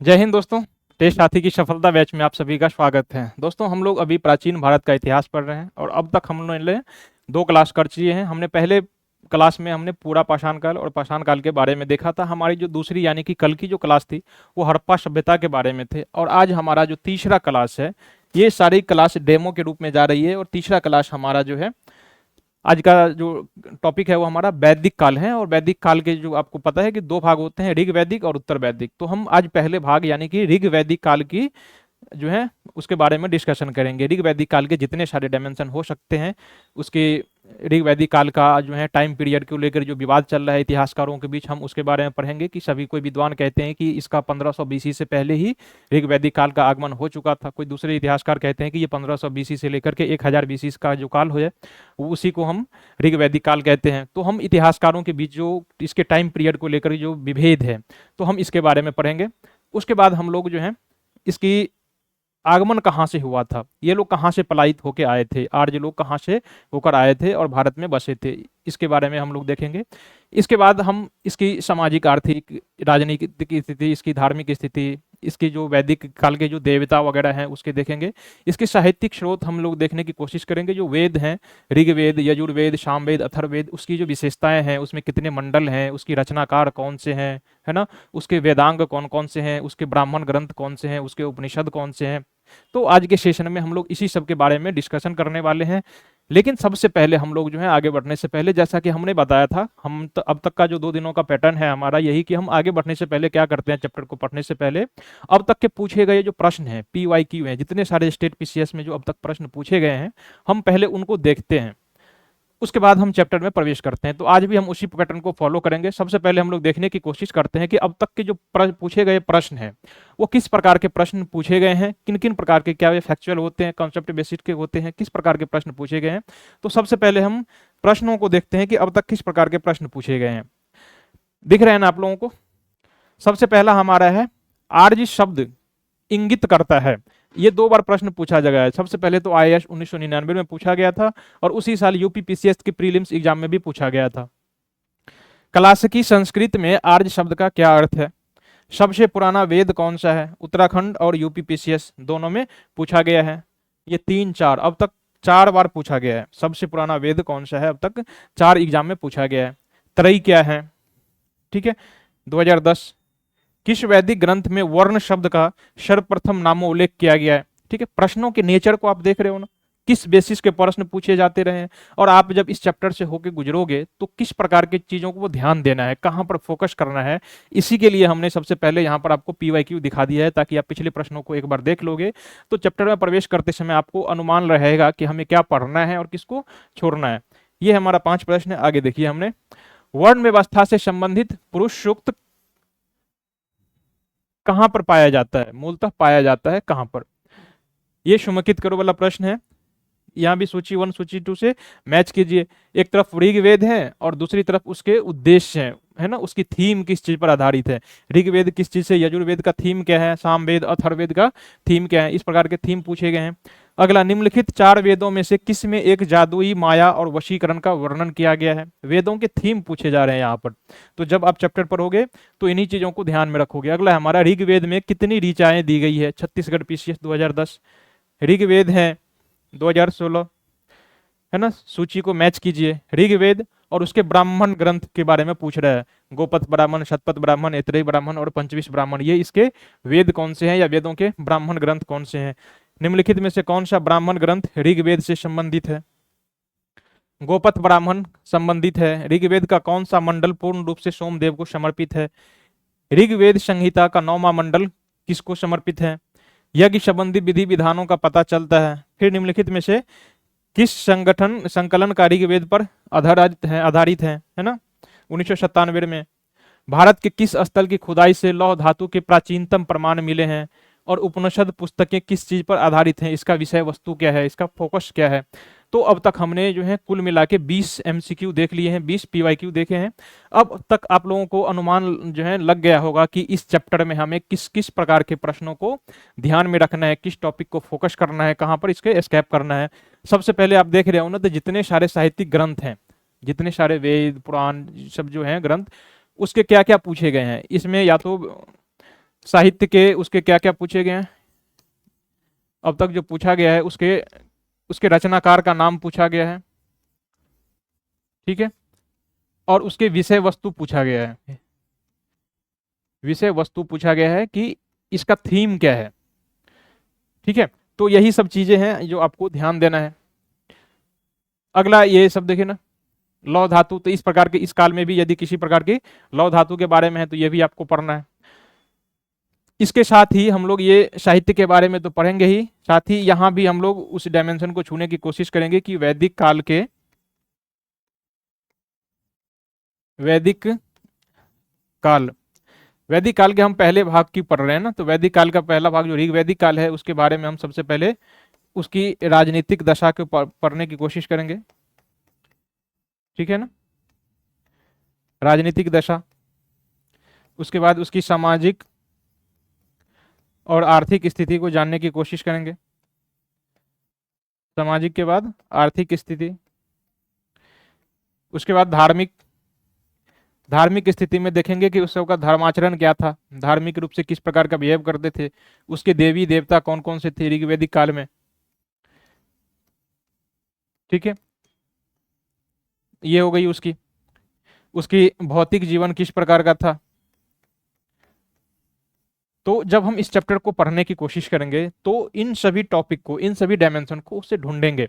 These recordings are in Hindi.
जय हिंद दोस्तों। टेस्ट साथी की सफलता बैच में आप सभी का स्वागत है। दोस्तों हम लोग अभी प्राचीन भारत का इतिहास पढ़ रहे हैं और अब तक हम लोगों ने दो क्लास कर चुके हैं। हमने पहले क्लास में हमने पूरा पाषाण काल और पाषाण काल के बारे में देखा था। हमारी जो दूसरी यानी कि कल की जो क्लास थी वो हड़प्पा सभ्यता के बारे में थे। और आज हमारा जो तीसरा क्लास है, ये सारी क्लास डेमो के रूप में जा रही है। और तीसरा क्लास हमारा जो है, आज का जो टॉपिक है वो हमारा वैदिक काल है। और वैदिक काल के जो आपको पता है कि दो भाग होते हैं, ऋग वैदिक और उत्तर वैदिक। तो हम आज पहले भाग यानी कि ऋग वैदिक काल की जो है उसके बारे में डिस्कशन करेंगे। ऋग वैदिक काल के जितने सारे डायमेंशन हो सकते हैं उसके, ऋग वैदिक काल का जो है टाइम पीरियड को लेकर जो विवाद चल रहा है इतिहासकारों के बीच, हम उसके बारे में पढ़ेंगे। कि सभी कोई विद्वान कहते हैं कि इसका 1500 बीसी से पहले ही ऋग वैदिक काल का आगमन हो चुका था। कोई दूसरे इतिहासकार कहते हैं कि ये 1500 बीसी से लेकर के 1000 बीसी का जो काल हो जाए वो उसी को हम ऋग वैदिक काल कहते हैं। तो हम इतिहासकारों के बीच जो इसके टाइम पीरियड को लेकर जो विभेद है तो हम इसके बारे में पढ़ेंगे। उसके बाद हम लोग जो है इसकी आगमन कहाँ से हुआ था, ये लोग कहाँ से पलायित होके आए थे, आर्य लोग कहाँ से होकर आए थे और भारत में बसे थे, इसके बारे में हम लोग देखेंगे। इसके बाद हम इसकी सामाजिक, आर्थिक, राजनीतिक स्थिति, इसकी धार्मिक स्थिति, इसकी जो वैदिक काल के जो देवता वगैरह हैं उसके देखेंगे। इसके साहित्यिक स्रोत हम लोग देखने की कोशिश करेंगे। जो वेद हैं, ऋग्वेद, यजुर्वेद, सामवेद, अथर्ववेद, उसकी जो विशेषताएं हैं, उसमें कितने मंडल हैं, उसकी रचनाकार कौन से हैं, है ना, उसके वेदांग कौन कौन से हैं, उसके ब्राह्मण ग्रंथ कौन से हैं, उसके उपनिषद कौन से हैं। तो आज के सेशन में हम लोग इसी सब के बारे में डिस्कशन करने वाले हैं। लेकिन सबसे पहले हम लोग जो है आगे बढ़ने से पहले, जैसा कि हमने बताया था, हम अब तक का जो 2 दिनों का पैटर्न है हमारा यही कि हम आगे बढ़ने से पहले क्या करते हैं, चैप्टर को पढ़ने से पहले अब तक के पूछे गए जो प्रश्न हैं, PYQ हैं, जितने सारे स्टेट PCS में जो अब तक प्रश्न पूछे गए हैं हम पहले उनको देखते हैं, उसके बाद हम चैप्टर में प्रवेश करते हैं। तो आज भी हम उसी पैटर्न को फॉलो करेंगे। सबसे पहले हम लोग देखने की कोशिश करते हैं कि अब तक के जो पूछे गए प्रश्न हैं वो किस प्रकार के प्रश्न पूछे गए हैं, किन किन प्रकार के, क्या वे फैक्चुअल होते हैं, कॉन्सेप्ट बेसिस के होते हैं, किस प्रकार के प्रश्न पूछे गए हैं। तो सबसे पहले हम प्रश्नों को देखते हैं कि अब तक किस प्रकार के प्रश्न पूछे गए हैं। दिख रहे हैं ना आप लोगों को? सबसे पहला हमारा है, आर्य शब्द इंगित करता है। ये 2 बार प्रश्न पूछा गया है। सबसे पहले तो IAS 1999 में पूछा गया था और उसी साल यूपी PCS के प्रीलिम्स एग्जाम में भी पूछा गया था। क्लासिकी संस्कृत में आर्य शब्द का क्या अर्थ है? सबसे पुराना वेद कौन सा है? उत्तराखंड और यूपी PCS दोनों में पूछा गया है। ये 3-4 अब तक 4 बार पूछा गया है। सबसे पुराना वेद कौन सा है, अब तक 4 एग्जाम में पूछा गया है। त्रयी क्या है? ठीक है, 2010। किस वैदिक ग्रंथ में वर्ण शब्द का सर्वप्रथम नामोल्लेख किया गया है? ठीक है, प्रश्नों के नेचर को आप देख रहे हो ना, किस बेसिस के प्रश्न पूछे जाते रहे हैं। और आप जब इस चैप्टर से होके गुजरोगे तो किस प्रकार की चीजों को ध्यान देना है, कहां पर फोकस करना है, इसी के लिए हमने सबसे पहले यहाँ पर आपको PYQ दिखा दिया है, ताकि आप पिछले प्रश्नों को एक बार देख लोगे तो चैप्टर में प्रवेश करते समय आपको अनुमान रहेगा कि हमें क्या पढ़ना है और किसको छोड़ना है। ये हमारा 5 प्रश्न है। आगे देखिए, हमने वर्ण व्यवस्था से संबंधित पुरुष सूक्त कहां पर पाया जाता है, मूलतः पाया जाता है कहां पर? ये सुमेकित करो वाला प्रश्न है। यहाँ भी सूची 1 सूची 2 से मैच कीजिए। एक तरफ ऋग्वेद है और दूसरी तरफ उसके उद्देश्य हैं, है ना, उसकी थीम किस चीज पर आधारित है। ऋग्वेद किस चीज से, यजुर्वेद का थीम क्या है, सामवेद, अथर्ववेद का थीम क्या है, इस प्रकार के थीम पूछे गए हैं। अगला, निम्नलिखित 4 वेदों में से किस में एक जादुई, माया और वशीकरण का वर्णन किया गया है? वेदों के थीम पूछे जा रहे हैं यहाँ पर। तो जब आप चैप्टर पर होगे तो इन्हीं चीजों को ध्यान में रखोगे। अगला हमारा, ऋग्वेद में कितनी ऋचाएं दी गई है? छत्तीसगढ़ PCS 2010। ऋग्वेद है 2016, है ना। सूची को मैच कीजिए। ऋग्वेद और उसके ब्राह्मण ग्रंथ के बारे में पूछ रहा है। गोपथ ब्राह्मण, शतपथ ब्राह्मण, ऐतरेय ब्राह्मण और पंचविश ब्राह्मण, ये इसके वेद कौन से हैं या वेदों के ब्राह्मण ग्रंथ कौन से हैं? निम्नलिखित में से कौन सा ब्राह्मण ग्रंथ ऋग्वेद से संबंधित है? गोपथ ब्राह्मण संबंधित है। ऋग्वेद का कौन सा मंडल पूर्ण रूप से सोमदेव को समर्पित है? ऋग्वेद संहिता का 9वां मंडल किसको समर्पित है? यज्ञ संबंधी विधि विधानों का पता चलता है। फिर निम्नलिखित में से किस संगठन संकलन का ऋग्वेद पर आधारित है ना, 1997 में। भारत के किस स्थल की खुदाई से लौह धातु के प्राचीनतम प्रमाण मिले हैं? और उपनिषद पुस्तकें किस चीज पर आधारित हैं, इसका विषय वस्तु क्या है, इसका फोकस क्या है? तो अब तक हमने जो है कुल मिला के 20 MCQ देख लिए हैं, 20 PYQ देखे हैं। अब तक आप लोगों को अनुमान जो है लग गया होगा कि इस चैप्टर में हमें किस किस प्रकार के प्रश्नों को ध्यान में रखना है, किस टॉपिक को फोकस करना है, कहाँ पर इसके एस्केप करना है। सबसे पहले आप देख रहे हो ना, तो जितने सारे साहित्यिक ग्रंथ हैं, जितने सारे वेद पुराण सब जो हैं ग्रंथ, उसके क्या क्या पूछे गए हैं। इसमें या तो साहित्य के उसके क्या क्या पूछे गए हैं, अब तक जो पूछा गया है उसके उसके रचनाकार का नाम पूछा गया है, ठीक है, और उसके विषय वस्तु पूछा गया है, विषय वस्तु पूछा गया है कि इसका थीम क्या है, ठीक है। तो यही सब चीजें हैं जो आपको ध्यान देना है। अगला ये सब देखिए ना, लौ धातु, तो इस प्रकार के इस काल में भी यदि किसी प्रकार की लौ धातु के बारे में है तो ये भी आपको पढ़ना है। इसके साथ ही हम लोग ये साहित्य के बारे में तो पढ़ेंगे ही, साथ ही यहाँ भी हम लोग उस डायमेंशन को छूने की कोशिश करेंगे कि वैदिक काल, वैदिक काल के हम पहले भाग की पढ़ रहे हैं ना, तो वैदिक काल का पहला भाग जो ऋग वैदिक काल है उसके बारे में हम सबसे पहले उसकी राजनीतिक दशा को पढ़ने की कोशिश करेंगे, ठीक है ना, राजनीतिक दशा। उसके बाद उसकी सामाजिक और आर्थिक स्थिति को जानने की कोशिश करेंगे, सामाजिक के बाद आर्थिक स्थिति। उसके बाद धार्मिक, धार्मिक स्थिति में देखेंगे कि उस सबका धर्माचरण क्या था, धार्मिक रूप से किस प्रकार का बिहेव करते थे, उसके देवी देवता कौन कौन से थे ऋग्वैदिक काल में, ठीक है। ये हो गई उसकी उसकी भौतिक जीवन किस प्रकार का था। तो जब हम इस चैप्टर को पढ़ने की कोशिश करेंगे तो इन सभी टॉपिक को, इन सभी डायमेंशन को उससे ढूंढेंगे,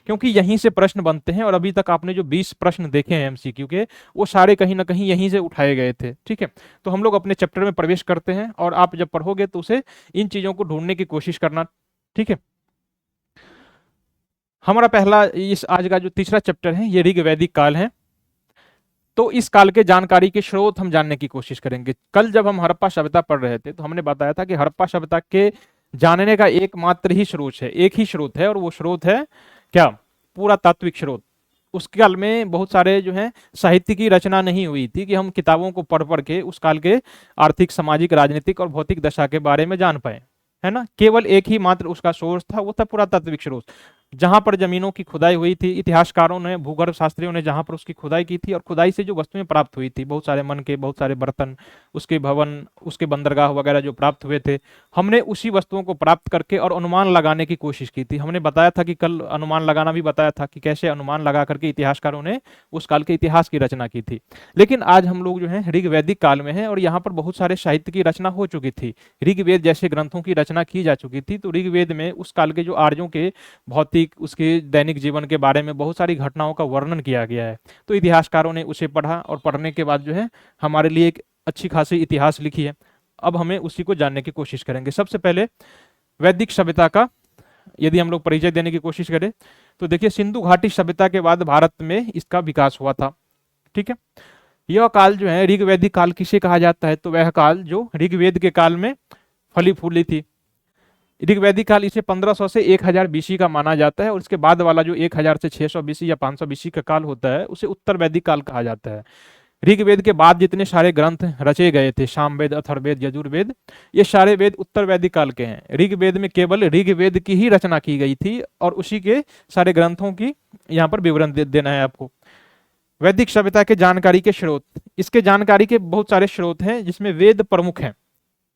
क्योंकि यहीं से प्रश्न बनते हैं। और अभी तक आपने जो 20 प्रश्न देखे हैं एमसीक्यू के, वो सारे कहीं ना कहीं यहीं से उठाए गए थे, ठीक है। तो हम लोग अपने चैप्टर में प्रवेश करते हैं और आप जब पढ़ोगे तो उसे इन चीजों को ढूंढने की कोशिश करना, ठीक है। हमारा पहला इस आज का जो तीसरा चैप्टर है ये ऋग वैदिक काल है। तो इस काल के जानकारी के स्रोत हम जानने की कोशिश करेंगे। कल जब हम हड़प्पा सभ्यता पढ़ रहे थे तो हमने बताया था कि हड़प्पा सभ्यता के जानने का एकमात्र ही स्रोत है, एक ही स्रोत है, और वो स्रोत है क्या, पुरातात्विक स्रोत। उस काल में बहुत सारे जो है साहित्य की रचना नहीं हुई थी कि हम किताबों को पढ़ पढ़ के उस काल के आर्थिक, सामाजिक, राजनीतिक और भौतिक दशा के बारे में जान पाए, है ना। केवल एक ही मात्र उसका सोर्स था, वो था पुरातात्विक स्रोत। जहां पर जमीनों की खुदाई हुई थी, इतिहासकारों ने, भूगर्भ शास्त्रियों ने जहां पर उसकी खुदाई की थी, और खुदाई से जो वस्तुएं प्राप्त हुई थी, बहुत सारे मन के, बहुत सारे बर्तन, उसके भवन, उसके बंदरगाह वगैरह जो प्राप्त हुए थे, हमने उसी वस्तुओं को प्राप्त करके और अनुमान लगाने की कोशिश की थी। हमने बताया था कि कल अनुमान लगाना भी बताया था कि कैसे अनुमान लगा करके इतिहासकारों ने उस काल के इतिहास की रचना की थी। लेकिन आज हम लोग जो है ऋग वैदिक काल में है और यहाँ पर बहुत सारे साहित्य की रचना हो चुकी थी, ऋग्वेद जैसे ग्रंथों की रचना की जा चुकी थी। तो ऋग्वेद में उस काल के जो आर्यों के भौतिक, उसके दैनिक जीवन के बारे में बहुत सारी घटनाओं का वर्णन किया गया है। तो इतिहासकारों ने उसे पढ़ा और पढ़ने के बाद जो है हमारे लिए एक अच्छी खासी इतिहास लिखी है। अब हमें उसी को जानने की कोशिश करेंगे। सबसे पहले वैदिक सभ्यता का यदि हम लोग परिचय देने की कोशिश करें तो देखिए, सिंधु घाटी सभ्यता के बाद भारत में इसका विकास हुआ था, ठीक है। यह काल जो है ऋग्वैदिक काल किसे कहा जाता है, तो वह काल जो ऋग्वेद के काल में फली फूली थी। ऋग्वैदिक काल इसे 1500 से 1000 बीसी का माना जाता है, और उसके बाद वाला जो 1000 से 600 बीसी या 500 बीसी का काल होता है उसे उत्तर वैदिक काल कहा जाता है। ऋग्वेद के बाद जितने सारे ग्रंथ रचे गए थे, सामवेद, अथर्ववेद, यजुर्वेद, ये सारे वेद उत्तर वैदिक काल के हैं। ऋग्वेद में केवल ऋग्वेद की ही रचना की गई थी और उसी के सारे ग्रंथों की यहाँ पर विवरण देना है आपको। वैदिक सभ्यता के जानकारी के स्रोत, इसके जानकारी के बहुत सारे स्रोत हैं जिसमें वेद प्रमुख हैं,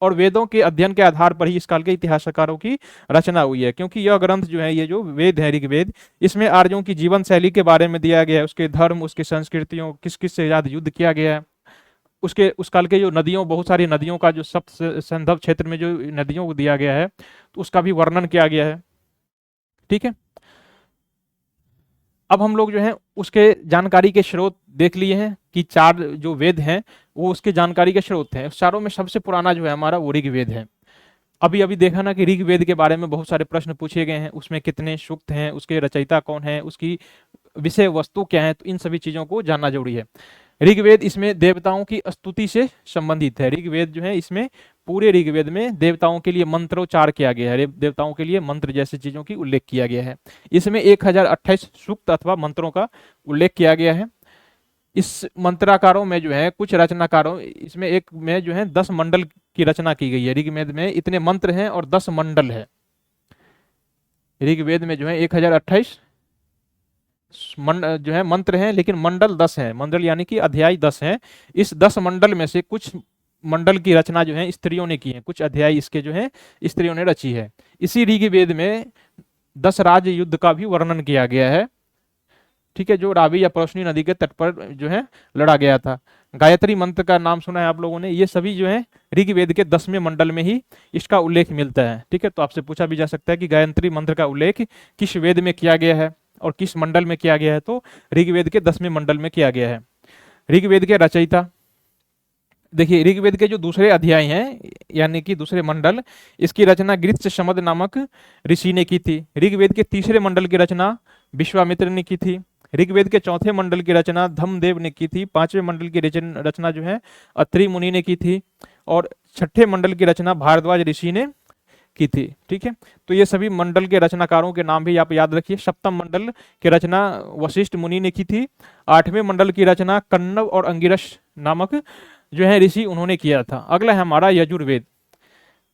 और वेदों के अध्ययन के आधार पर ही इस काल के इतिहासकारों की रचना हुई है। क्योंकि यह ग्रंथ जो है, ये जो वेद है ऋग्वेद, इसमें आर्यों की जीवन शैली के बारे में दिया गया है, उसके धर्म, उसके संस्कृतियों, किस किस से ज्यादा युद्ध किया गया है, उसके उस काल के जो नदियों, बहुत सारी नदियों का जो सप्त संधव क्षेत्र में जो नदियों को दिया गया है तो उसका भी वर्णन किया गया है, ठीक है। अब हम लोग जो है उसके जानकारी के स्रोत देख लिए हैं कि 4 जो वेद हैं वो उसके जानकारी के स्रोत हैं। चारों में सबसे पुराना जो है हमारा वो ऋग्वेद है। अभी अभी देखा ना कि ऋग्वेद के बारे में बहुत सारे प्रश्न पूछे गए हैं, उसमें कितने सूक्त हैं, उसके रचयिता कौन है, उसकी विषय वस्तु क्या है, तो इन सभी चीजों को जानना जरूरी है। ऋग्वेद इसमें देवताओं की स्तुति से संबंधित है। ऋग्वेद जो है इसमें पूरे ऋग्वेद में देवताओं के लिए मंत्रोच्चार किया गया है, देवताओं के लिए मंत्र जैसी चीजों की उल्लेख किया गया है। इसमें 1028 सूक्त अथवा मंत्रों का उल्लेख किया गया है। इस मंत्राकारों में जो है कुछ रचनाकारों, इसमें एक में जो है 10 मंडल की रचना की गई है। ऋग्वेद में इतने मंत्र हैं और 10 मंडल है। ऋग्वेद में जो है 1028 जो है मंत्र हैं, लेकिन मंडल 10 हैं। मंडल यानी कि अध्याय 10 हैं। इस 10 मंडल में से कुछ मंडल की रचना जो है स्त्रियों ने की है, कुछ अध्याय इसके जो है स्त्रियों ने रची है। इसी ऋग्वेद में 10 राज्य युद्ध का भी वर्णन किया गया है, ठीक है, जो रावी या परोशनी नदी के तट पर जो है लड़ा गया था। गायत्री मंत्र का नाम सुना है आप लोगों ने, ये सभी जो है ऋग्वेद के 10वें मंडल में ही इसका उल्लेख मिलता है, ठीक है। तो आपसे पूछा भी जा सकता है कि गायत्री मंत्र का उल्लेख किस वेद में किया गया है और किस मंडल में किया गया है, तो ऋग्वेद के 10वें मंडल में किया गया है। ऋग्वेद के रचयिता, देखिए ऋग्वेद के जो दूसरे अध्याय हैं यानी कि दूसरे मंडल, इसकी रचना गृत्स शमद नामक ऋषि ने की थी। ऋग्वेद के तीसरे मंडल की रचना विश्वामित्र ने की थी। ऋग्वेद के चौथे मंडल की रचना धम्मदेव ने की थी। पांचवें मंडल की रचना जो है अत्रि मुनि ने की थी, और छठे मंडल की रचना भारद्वाज ऋषि ने की थी, ठीक है। तो ये सभी मंडल के रचनाकारों के नाम भी आप याद रखिए। सप्तम मंडल की रचना वशिष्ठ मुनि ने की थी। आठवें मंडल की रचना कण्व और अंगिरस नामक जो है ऋषि उन्होंने किया था। अगला है हमारा यजुर्वेद।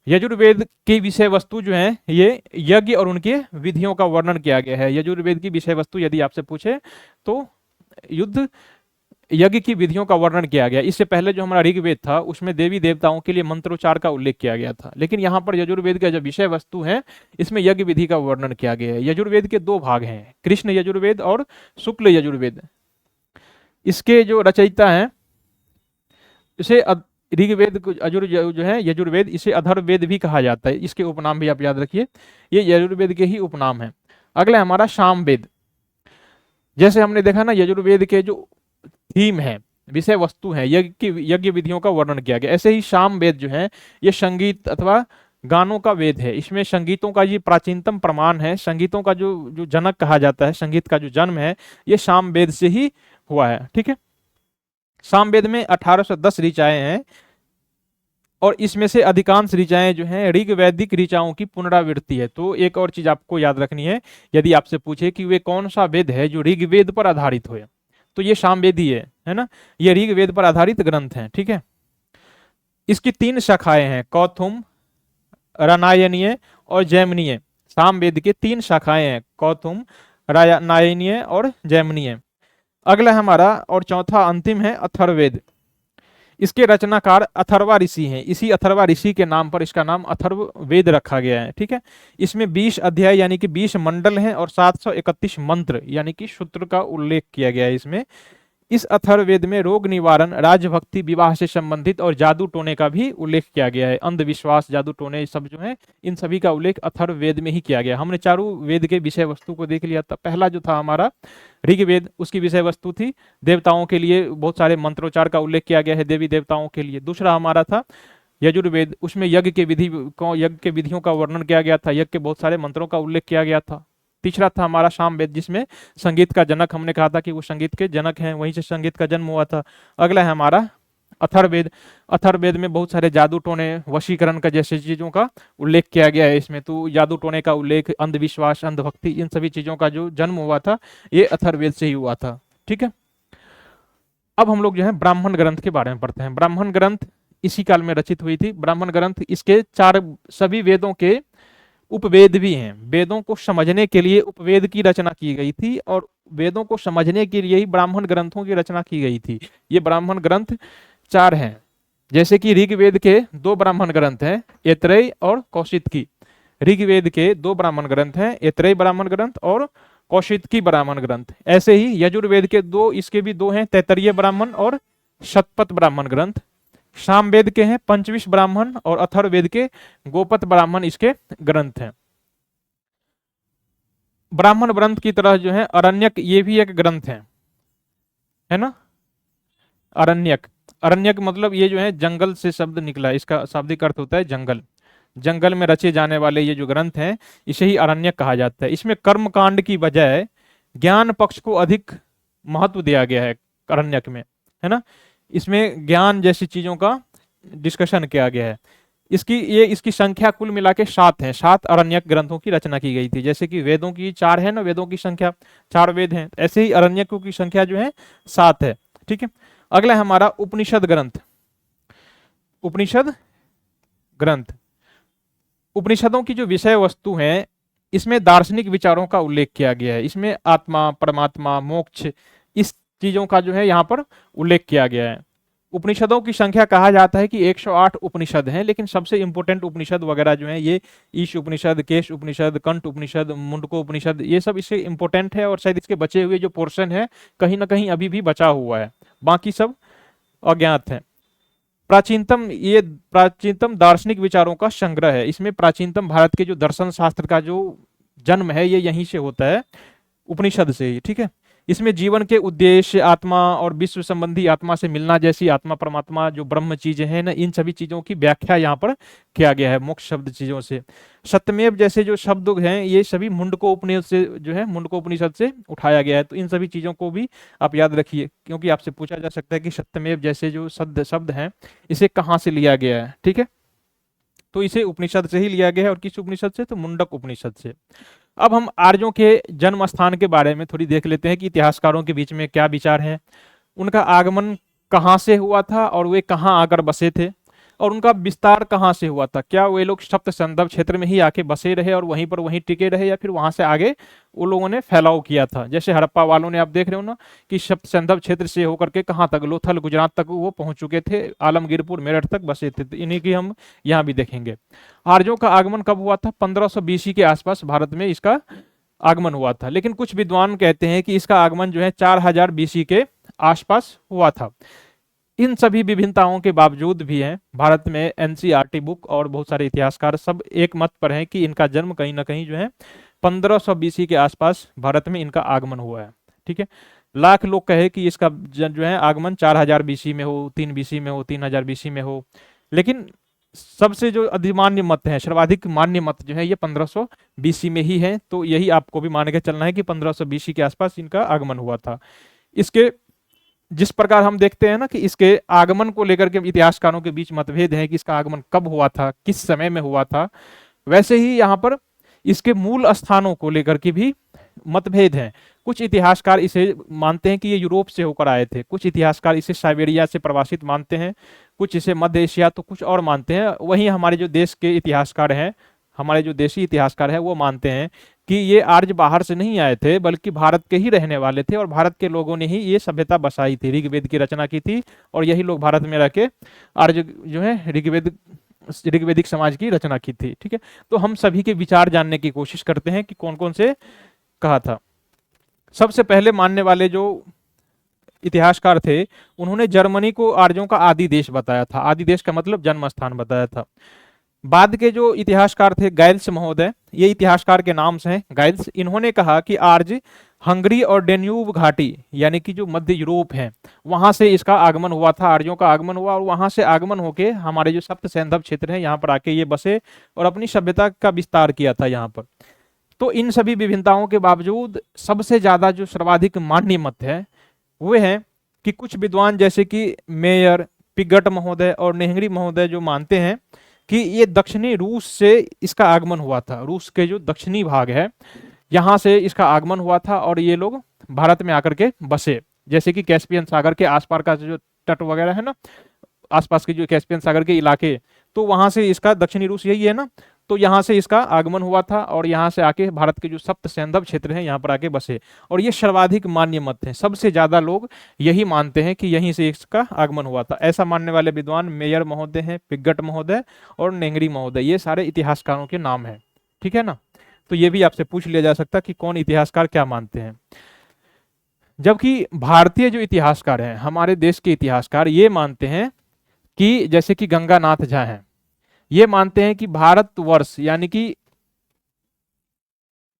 यजुर्वेद की विषय वस्तु जो है ये यज्ञ और उनके विधियों का वर्णन किया गया है। यजुर्वेद की विषय वस्तु यदि आपसे पूछे तो युद्ध यज्ञ की विधियों का वर्णन किया गया। इससे पहले जो हमारा ऋग्वेद था उसमें देवी देवताओं के लिए मंत्रोच्चार का उल्लेख किया गया था, लेकिन यहाँ पर यजुर्वेद का जो विषय वस्तु है इसमें यज्ञ विधि का वर्णन किया गया है। यजुर्वेद के 2 भाग हैं, कृष्ण यजुर्वेद और शुक्ल यजुर्वेद। इसके जो रचयिता हैं इसे ऋग्वेद जो है यजुर्वेद, इसे अथर्ववेद भी कहा जाता है। इसके उपनाम भी आप याद रखिए, ये यजुर्वेद के ही उपनाम है। अगला हमारा सामवेद। जैसे हमने देखा ना यजुर्वेद के जो थीम है, विषय वस्तु है, यज्ञ विधियों का वर्णन किया गया, ऐसे ही सामवेद जो है ये संगीत अथवा गानों का वेद है। इसमें संगीतों का ये प्राचीनतम प्रमाण है। संगीतों का जो जनक कहा जाता है, संगीत का जो जन्म है ये सामवेद से ही हुआ है, ठीक है। सामवेद में 1810 ऋचाएं हैं और इसमें से अधिकांश ऋचाएं जो हैं ऋग्वैदिक ऋचाओं की पुनरावृत्ति है। तो एक और चीज आपको याद रखनी है, यदि आपसे पूछे कि वे कौन सा वेद है जो ऋग्वेद पर आधारित हो, तो ये सामवेद ही है ना, ये ऋग्वेद पर आधारित ग्रंथ है, ठीक है। इसकी 3 शाखाएं हैं, कौथुम, रानायनीय और जैमिनीय। सामवेद के 3 शाखाएं हैं, कौथुम, रानायनीय और जैमिनीय। अगला हमारा और चौथा अंतिम है अथर्ववेद। इसके रचनाकार अथर्वा ऋषि हैं। इसी अथर्वा ऋषि के नाम पर इसका नाम अथर्ववेद रखा गया है, ठीक है। इसमें 20 अध्याय यानी कि 20 मंडल हैं और 731 मंत्र यानी कि सूत्र का उल्लेख किया गया है इसमें। इस अथर्ववेद में रोग निवारण, राजभक्ति, विवाह से संबंधित और जादू टोने का भी उल्लेख किया गया है। अंधविश्वास, जादू टोने सब जो है इन सभी का उल्लेख अथर्ववेद में ही किया गया। हमने चारों वेद के विषय वस्तु को देख लिया था। पहला जो था हमारा ऋग्वेद, उसकी विषय वस्तु थी देवताओं के लिए बहुत सारे मंत्रोच्चार का उल्लेख किया गया है देवी देवताओं के लिए। दूसरा हमारा था यजुर्वेद, उसमें यज्ञ के विधियों का वर्णन किया गया था, यज्ञ के बहुत सारे मंत्रों का उल्लेख किया गया था। तीसरा था हमारा सामवेद, जिसमें संगीत का जनक हमने कहा था कि वो संगीत के जनक हैं, वहीं से संगीत का जन्म हुआ था। अगला है हमारा अथर्ववेद। अथर्ववेद में बहुत सारे जादू टोने, वशीकरण का जैसे चीजों का उल्लेख किया गया है इसमें। तो जादू टोने का उल्लेख, अंधविश्वास, अंधभक्ति, इन सभी चीजों का जो जन्म हुआ था ये अथर्ववेद से ही हुआ था, ठीक है। अब हम लोग जो है ब्राह्मण ग्रंथ के बारे में पढ़ते हैं। ब्राह्मण ग्रंथ इसी काल में रचित हुई थी। ब्राह्मण ग्रंथ, इसके 4 सभी वेदों के उपवेद भी हैं। वेदों को समझने के लिए उपवेद की रचना की गई थी और वेदों को समझने के लिए ही ब्राह्मण ग्रंथों की रचना की गई थी। ये ब्राह्मण ग्रंथ 4 हैं। जैसे कि ऋग्वेद के 2 ब्राह्मण ग्रंथ हैं, ऐतरेय और कौशितकी। ऋग्वेद के 2 ब्राह्मण ग्रंथ हैं, ऐतरेय ब्राह्मण ग्रंथ और कौशितकी ब्राह्मण ग्रंथ। ऐसे ही यजुर्वेद के 2, इसके भी 2 हैं, तैत्तरीय ब्राह्मण और शतपथ ब्राह्मण ग्रंथ। सामवेद के हैं पंचविश ब्राह्मण और अथर्ववेद के गोपत ब्राह्मण इसके ग्रंथ हैं। ब्राह्मण ग्रंथ की तरह जो है अरण्यक, ये भी एक ग्रंथ है ना। अरण्यक, अरण्यक मतलब ये जो है जंगल से शब्द निकला, इसका शाब्दिक अर्थ होता है जंगल। जंगल में रचे जाने वाले ये जो ग्रंथ हैं इसे ही अरण्यक कहा जाता है। इसमें कर्मकांड की बजाय ज्ञान पक्ष को अधिक महत्व दिया गया है अरण्यक में, है ना। इसमें ज्ञान जैसी चीजों का डिस्कशन किया गया है। इसकी संख्या कुल मिला के 7 है। 7 अरण्यक ग्रंथों की रचना की गई थी। जैसे कि वेदों की 4 है ना, वेदों की संख्या 4 वेद हैं, ऐसे ही अरण्यकों की संख्या जो है 7 है, ठीक है। अगला है हमारा उपनिषद ग्रंथ। उपनिषद ग्रंथ, उपनिषदों की जो विषय वस्तु है इसमें दार्शनिक विचारों का उल्लेख किया गया है। इसमें आत्मा, परमात्मा, मोक्ष, इस चीजों का जो है यहाँ पर उल्लेख किया गया है। उपनिषदों की संख्या कहा जाता है कि 108 उपनिषद हैं, लेकिन सबसे इंपॉर्टेंट उपनिषद वगैरह जो हैं ये ईश उपनिषद, केश उपनिषद, कंठ उपनिषद, मुंडको उपनिषद, ये सब इससे इंपॉर्टेंट है और शायद इसके बचे हुए जो पोर्शन है कहीं ना कहीं अभी भी बचा हुआ है, बाकी सब अज्ञात है। प्राचीनतम दार्शनिक विचारों का संग्रह है। इसमें प्राचीनतम भारत के जो दर्शन शास्त्र का जो जन्म है ये यहीं से होता है, उपनिषद से ही, ठीक है। इसमें जीवन के उद्देश्य, आत्मा और विश्व संबंधी आत्मा से मिलना जैसी, आत्मा परमात्मा जो ब्रह्म चीजें हैं ना, इन सभी चीजों की व्याख्या यहाँ पर किया गया है मोक्ष शब्द चीजों से। सत्यमेव जैसे जो शब्द हैं ये सभी मुंडको उपनिषद से जो है, मुंडको उपनिषद से उठाया गया है। तो इन सभी चीजों को भी आप याद रखिए, क्योंकि आपसे पूछा जा सकता है कि सत्यमेव जैसे जो शब्द हैं इसे कहाँ से लिया गया है, ठीक है। तो इसे उपनिषद से ही लिया गया है, और किस उपनिषद से, तो मुंडक उपनिषद से। अब हम आर्यों के जन्म स्थान के बारे में थोड़ी देख लेते हैं कि इतिहासकारों के बीच में क्या विचार है, उनका आगमन कहाँ से हुआ था और वे कहाँ आकर बसे थे, और उनका विस्तार कहाँ से हुआ था। क्या वे लोग सप्त संदर्भ क्षेत्र में ही आके बसे रहे और वहीं पर वहीं टिके रहे, या फिर वहां से आगे वो लोगों ने फैलाव किया था। जैसे हड़प्पा वालों ने, आप देख रहे हो ना कि सप्त संदर्भ क्षेत्र से होकर के कहाँ तक, लोथल गुजरात तक वो पहुंच चुके थे, आलमगीरपुर मेरठ तक बसे थे। तो इन्हीं की हम यहाँ भी देखेंगे। आर्यों का आगमन कब हुआ था, 1500 BC के आसपास भारत में इसका आगमन हुआ था। लेकिन कुछ विद्वान कहते हैं कि इसका आगमन जो है 4000 BC के आसपास हुआ था। इन सभी विभिन्नताओं के बावजूद भी हैं भारत में NCERT बुक और बहुत सारे इतिहासकार सब एक मत पर हैं कि इनका जन्म कहीं ना कहीं जो है 1500 BC के आसपास भारत में इनका आगमन हुआ है, ठीक है। लाख लोग कहे कि इसका जो है आगमन 4000 BC में हो, 3 BC में हो, 3000 BC में हो, लेकिन सबसे जो अधिमान्य मत है, सर्वाधिक मान्य मत जो है ये 1500 BC में ही है। तो यही आपको भी मान के चलना है कि 1500 BC के आसपास इनका आगमन हुआ था। इसके जिस प्रकार हम देखते हैं ना कि इसके आगमन को लेकर के इतिहासकारों के बीच मतभेद है कि इसका आगमन कब हुआ था, किस समय में हुआ था, वैसे ही यहाँ पर इसके मूल स्थानों को लेकर के भी मतभेद हैं। कुछ इतिहासकार इसे मानते हैं कि ये यूरोप से होकर आए थे, कुछ इतिहासकार इसे साइबेरिया से प्रवासित मानते हैं, कुछ इसे मध्य एशिया, तो कुछ और मानते हैं। वहीं हमारे जो देश के इतिहासकार हैं, हमारे जो देशी इतिहासकार हैं, वो मानते हैं कि ये आर्य बाहर से नहीं आए थे बल्कि भारत के ही रहने वाले थे, और भारत के लोगों ने ही ये सभ्यता बसाई थी, ऋग्वेद की रचना की थी, और यही लोग भारत में रह के आर्य जो है ऋग्वेदिक समाज की रचना की थी, ठीक है। तो हम सभी के विचार जानने की कोशिश करते हैं कि कौन कौन से कहा था। सबसे पहले मानने वाले जो इतिहासकार थे, उन्होंने जर्मनी को आर्यों का आदि देश बताया था। आदि देश का मतलब जन्म स्थान बताया था। बाद के जो इतिहासकार थे, गाइल्स महोदय, ये इतिहासकार के नाम से हैं गाइल्स, इन्होंने कहा कि आर्य हंगरी और डेन्यूब घाटी यानी कि जो मध्य यूरोप है वहां से इसका आगमन हुआ था, आर्यों का आगमन हुआ, और वहां से आगमन होके हमारे जो सप्त सैंधव क्षेत्र है यहाँ पर आके ये बसे और अपनी सभ्यता का विस्तार किया था यहाँ पर। तो इन सभी विभिन्नताओं के बावजूद सबसे ज्यादा जो सर्वाधिक मान्य मत है वो है कि कुछ विद्वान जैसे कि मेयर, पिगट महोदय और नेहंगरी महोदय जो मानते हैं कि ये दक्षिणी रूस से इसका आगमन हुआ था। रूस के जो दक्षिणी भाग है यहाँ से इसका आगमन हुआ था और ये लोग भारत में आकर के बसे। जैसे कि कैस्पियन सागर के आसपास का जो तट वगैरह है ना, आसपास के जो कैस्पियन सागर के इलाके, तो वहां से इसका, दक्षिणी रूस यही है ना, तो यहाँ से इसका आगमन हुआ था और यहाँ से आके भारत के जो सप्त सैंधव क्षेत्र हैं यहाँ पर आके बसे। और ये सर्वाधिक मान्य मत है, सबसे ज्यादा लोग यही मानते हैं कि यहीं से इसका आगमन हुआ था। ऐसा मानने वाले विद्वान मेयर महोदय हैं, पिगट महोदय और नेंगरी महोदय, ये सारे इतिहासकारों के नाम है, ठीक है ना। तो ये भी आपसे पूछ लिया जा सकता कि कौन इतिहासकार क्या मानते हैं। जबकि भारतीय जो इतिहासकार हैं, हमारे देश के इतिहासकार, ये मानते हैं कि जैसे कि गंगानाथ झा हैं, ये मानते हैं कि भारतवर्ष यानी कि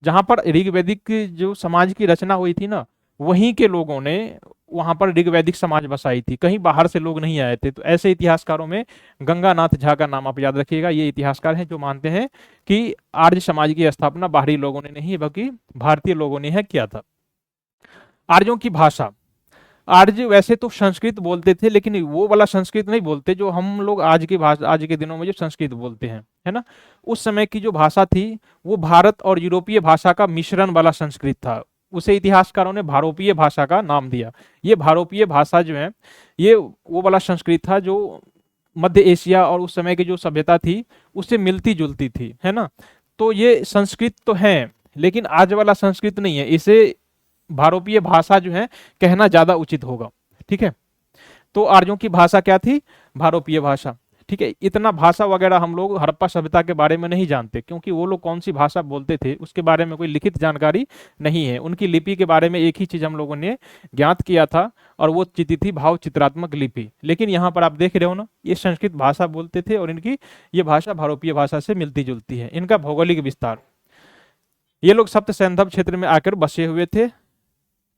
जहां पर ऋग्वैदिक जो समाज की रचना हुई थी ना, वहीं के लोगों ने वहां पर ऋग्वैदिक समाज बसाई थी, कहीं बाहर से लोग नहीं आए थे। तो ऐसे इतिहासकारों में गंगानाथ झा का नाम आप याद रखिएगा। ये इतिहासकार हैं जो मानते हैं कि आर्य समाज की स्थापना बाहरी लोगों ने नहीं बल्कि भारतीय लोगों ने किया था। आर्यों की भाषा, आर्य वैसे तो संस्कृत बोलते थे, लेकिन वो वाला संस्कृत नहीं बोलते जो हम लोग आज की भाषा, आज के दिनों में जो संस्कृत बोलते हैं, है ना। उस समय की जो भाषा थी वो भारत और यूरोपीय भाषा का मिश्रण वाला संस्कृत था। उसे इतिहासकारों ने भारोपीय भाषा का नाम दिया। ये भारोपीय भाषा जो है ये वो वाला संस्कृत था जो मध्य एशिया और उस समय की जो सभ्यता थी उससे मिलती जुलती थी, है ना। तो ये संस्कृत तो है लेकिन आज वाला संस्कृत नहीं है, इसे भारोपीय भाषा जो है कहना ज्यादा उचित होगा, ठीक है। तो आर्यों की भाषा क्या थी? भारोपीय भाषा। ठीक है, इतना भाषा वगैरह हम लोग हड़प्पा सभ्यता के बारे में नहीं जानते, क्योंकि वो लोग कौन सी भाषा बोलते थे उसके बारे में कोई लिखित जानकारी नहीं है। उनकी लिपि के बारे में एक ही चीज हम लोगों ने ज्ञात किया था, और वो चीज थी भाव चित्रात्मक लिपि। लेकिन यहाँ पर आप देख रहे हो ना, ये संस्कृत भाषा बोलते थे और इनकी ये भाषा भारोपीय भाषा से मिलती जुलती है। इनका भौगोलिक विस्तार, ये लोग सप्त सैंधव क्षेत्र में आकर बसे हुए थे।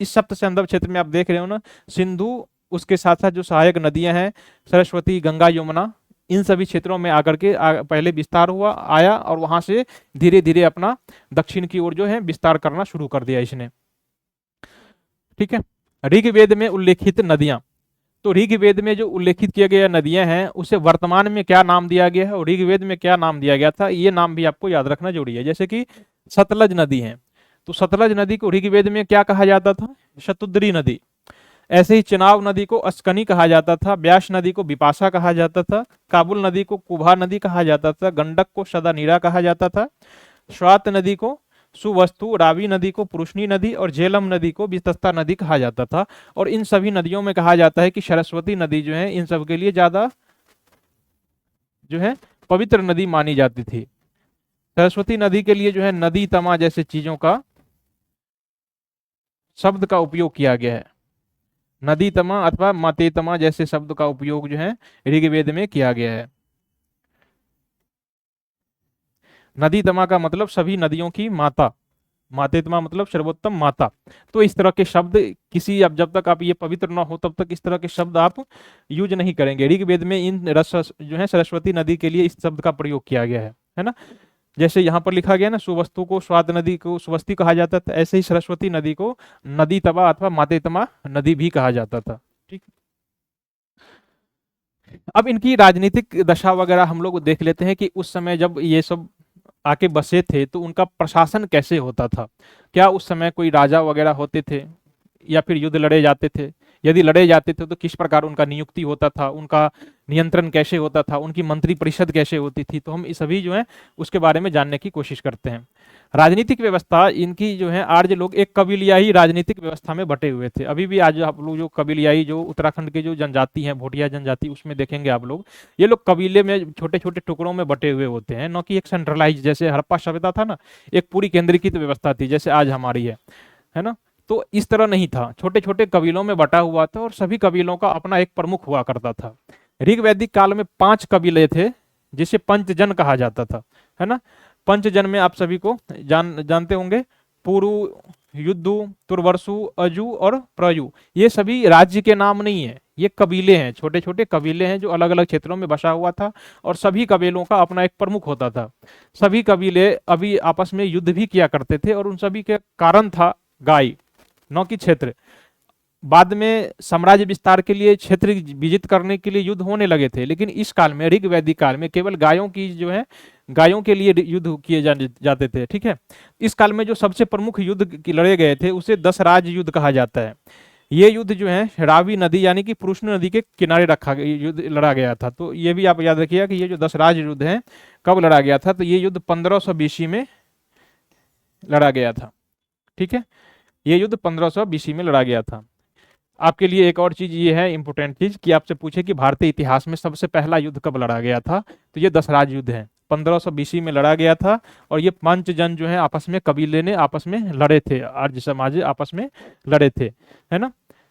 इस सप्त सैंधव क्षेत्र में आप देख रहे हो ना, सिंधु, उसके साथ साथ जो सहायक नदियां हैं सरस्वती, गंगा, यमुना, इन सभी क्षेत्रों में आकर के पहले विस्तार हुआ आया, और वहां से धीरे धीरे अपना दक्षिण की ओर जो है विस्तार करना शुरू कर दिया इसने। ठीक है, ऋग्वेद में उल्लेखित नदियां, तो ऋग्वेद में जो उल्लेखित किया गया नदियां हैं उसे वर्तमान में क्या नाम दिया गया है और ऋग्वेद में क्या नाम दिया गया था, ये नाम भी आपको याद रखना जरूरी है। जैसे कि सतलज नदी है, तो सतलज नदी को ऋग्वेद में क्या कहा जाता था? शतुद्री नदी। ऐसे ही चेनाब नदी को अस्कनी कहा जाता था, ब्यास नदी को बिपाशा कहा जाता था, काबुल नदी को कुभा नदी कहा जाता था, गंडक को सदानीरा कहा जाता था, स्वात नदी को सुवस्तु, रावी नदी को पुरुषनी नदी और झेलम नदी को वितस्ता नदी कहा जाता था। और इन सभी नदियों में कहा जाता है कि सरस्वती नदी जो है इन सब के लिए ज्यादा जो है पवित्र नदी मानी जाती थी। सरस्वती नदी के लिए जो है नदी तमा जैसे चीजों का शब्द का उपयोग किया गया है। नदी तमा अथवा मतेतमा जैसे शब्द का उपयोग जो है ऋग्वेद में किया गया है। नदी तमा का मतलब सभी नदियों की माता, मातेतमा मतलब सर्वोत्तम माता। तो इस तरह के शब्द किसी, अब जब तक आप ये पवित्र ना हो तब तक इस तरह के शब्द आप यूज नहीं करेंगे। ऋग्वेद में इन रस जो है सरस्वती नदी के लिए इस शब्द का प्रयोग किया गया है ना। जैसे यहाँ पर लिखा गया ना, सुवस्तु को स्वात नदी को सुवस्ती कहा जाता था, ऐसे ही सरस्वती नदी को नदी तबा अथवा मातेतमा नदी भी कहा जाता था। ठीक, अब इनकी राजनीतिक दशा वगैरह हम लोग देख लेते हैं कि उस समय जब ये सब आके बसे थे तो उनका प्रशासन कैसे होता था। क्या उस समय कोई राजा वगैरह होते थे या फिर युद्ध लड़े जाते थे? यदि लड़े जाते थे तो किस प्रकार उनका नियुक्ति होता था, उनका नियंत्रण कैसे होता था, उनकी मंत्री परिषद कैसे होती थी? तो हम इस सभी जो है उसके बारे में जानने की कोशिश करते हैं। राजनीतिक व्यवस्था इनकी जो है, आर्य लोग एक कबीलियाई राजनीतिक व्यवस्था में बटे हुए थे। अभी भी आज आप लोग जो कबीलियाई, जो उत्तराखंड के जो जनजाति हैं, भोटिया जनजाति, उसमें देखेंगे आप लोग, ये लोग कबीले में छोटे छोटे टुकड़ों में बटे हुए होते हैं, न कि एक सेंट्रलाइज जैसे हड़प्पा सभ्यता था ना, एक पूरी केंद्रीकृत व्यवस्था थी जैसे आज हमारी है ना। तो इस तरह नहीं था, छोटे छोटे कबीलों में बटा हुआ था और सभी कबीलों का अपना एक प्रमुख हुआ करता था। ऋग्वैदिक काल में 5 कबीले थे जिसे पंचजन कहा जाता था, है ना। पंचजन में आप सभी को जानते होंगे, पुरु, युद्धु, तुर्वरसु, अजु और प्रयु। ये सभी राज्य के नाम नहीं है, ये कबीले हैं, छोटे छोटे कबीले हैं जो अलग अलग क्षेत्रों में बसा हुआ था, और सभी कबीलों का अपना एक प्रमुख होता था। सभी कबीले अभी आपस में युद्ध भी किया करते थे, और उन सभी के कारण था गाय, न कि क्षेत्र। बाद में साम्राज्य विस्तार के लिए, क्षेत्र विजित करने के लिए युद्ध होने लगे थे, लेकिन इस काल में, ऋग्वैदिक काल में, केवल गायों की जो है, गायों के लिए युद्ध किए जाते थे। ठीक है, इस काल में जो सबसे प्रमुख युद्ध लड़े गए थे उसे 10 राज युद्ध कहा जाता है। ये युद्ध जो है रावी नदी यानी कि पुरुषनी नदी के किनारे रखा गया, युद्ध लड़ा गया था। तो ये भी आप याद रखिएगा कि ये जो 10 राज युद्ध है कब लड़ा गया था, तो ये युद्ध 1500 BC में लड़ा गया था। ठीक है, ये युद्ध 1500 BC में लड़ा गया था। आपके लिए एक और चीज ये है, इंपोर्टेंट चीज, कि आपसे पूछे कि भारतीय इतिहास में सबसे पहला युद्ध कब लड़ा गया था, तो ये 10 राज युद्ध है, 1500 BC में लड़ा गया था। और ये पंचजन जो है आपस में, कबीले ने आपस में लड़े थे, आर्य समाज आपस में लड़े थे, है ना।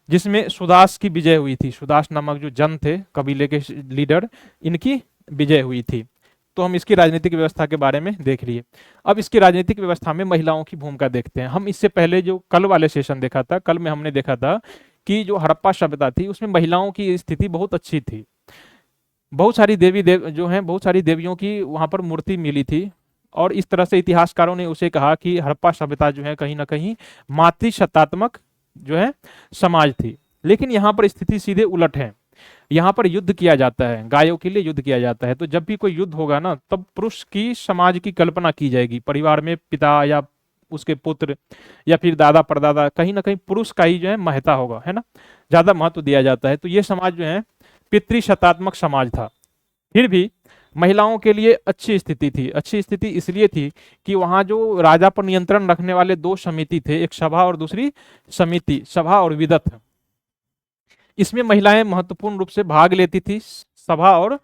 जिसमें सुदास की विजय हुई थी, सुदास नामक जो जन थे कबीले के लीडर, इनकी विजय हुई थी। तो हम इसकी राजनीतिक व्यवस्था के बारे में देख लिए। अब इसकी राजनीतिक व्यवस्था में महिलाओं की भूमिका देखते हैं। हम इससे पहले जो कल वाले सेशन देखा था, कल में हमने देखा था कि जो हड़प्पा सभ्यता थी उसमें महिलाओं की स्थिति बहुत अच्छी थी। बहुत सारी देवी देव जो हैं, बहुत सारी देवियों की वहां पर मूर्ति मिली थी, और इस तरह से इतिहासकारों ने उसे कहा कि हड़प्पा सभ्यता जो है कहीं ना कहीं मातृसत्तात्मक जो है समाज थी। लेकिन यहाँ पर स्थिति सीधे उलट है। यहाँ पर युद्ध किया जाता है, गायों के लिए युद्ध किया जाता है। तो जब भी कोई युद्ध होगा ना, तब पुरुष की समाज की कल्पना की जाएगी। परिवार में पिता या उसके पुत्र या फिर दादा परदादा, कहीं ना कहीं पुरुष का ही जो है महत्ता होगा, है ना, ज्यादा महत्व दिया जाता है। तो ये समाज जो है पितृसत्तात्मक समाज था। फिर भी महिलाओं के लिए अच्छी स्थिति थी। अच्छी स्थिति इसलिए थी कि वहां जो राजा पर नियंत्रण रखने वाले 2 समिति थे, एक सभा और दूसरी समिति, सभा और विदथ। इसमें महिलाएं महत्वपूर्ण रूप से भाग लेती थी सभा और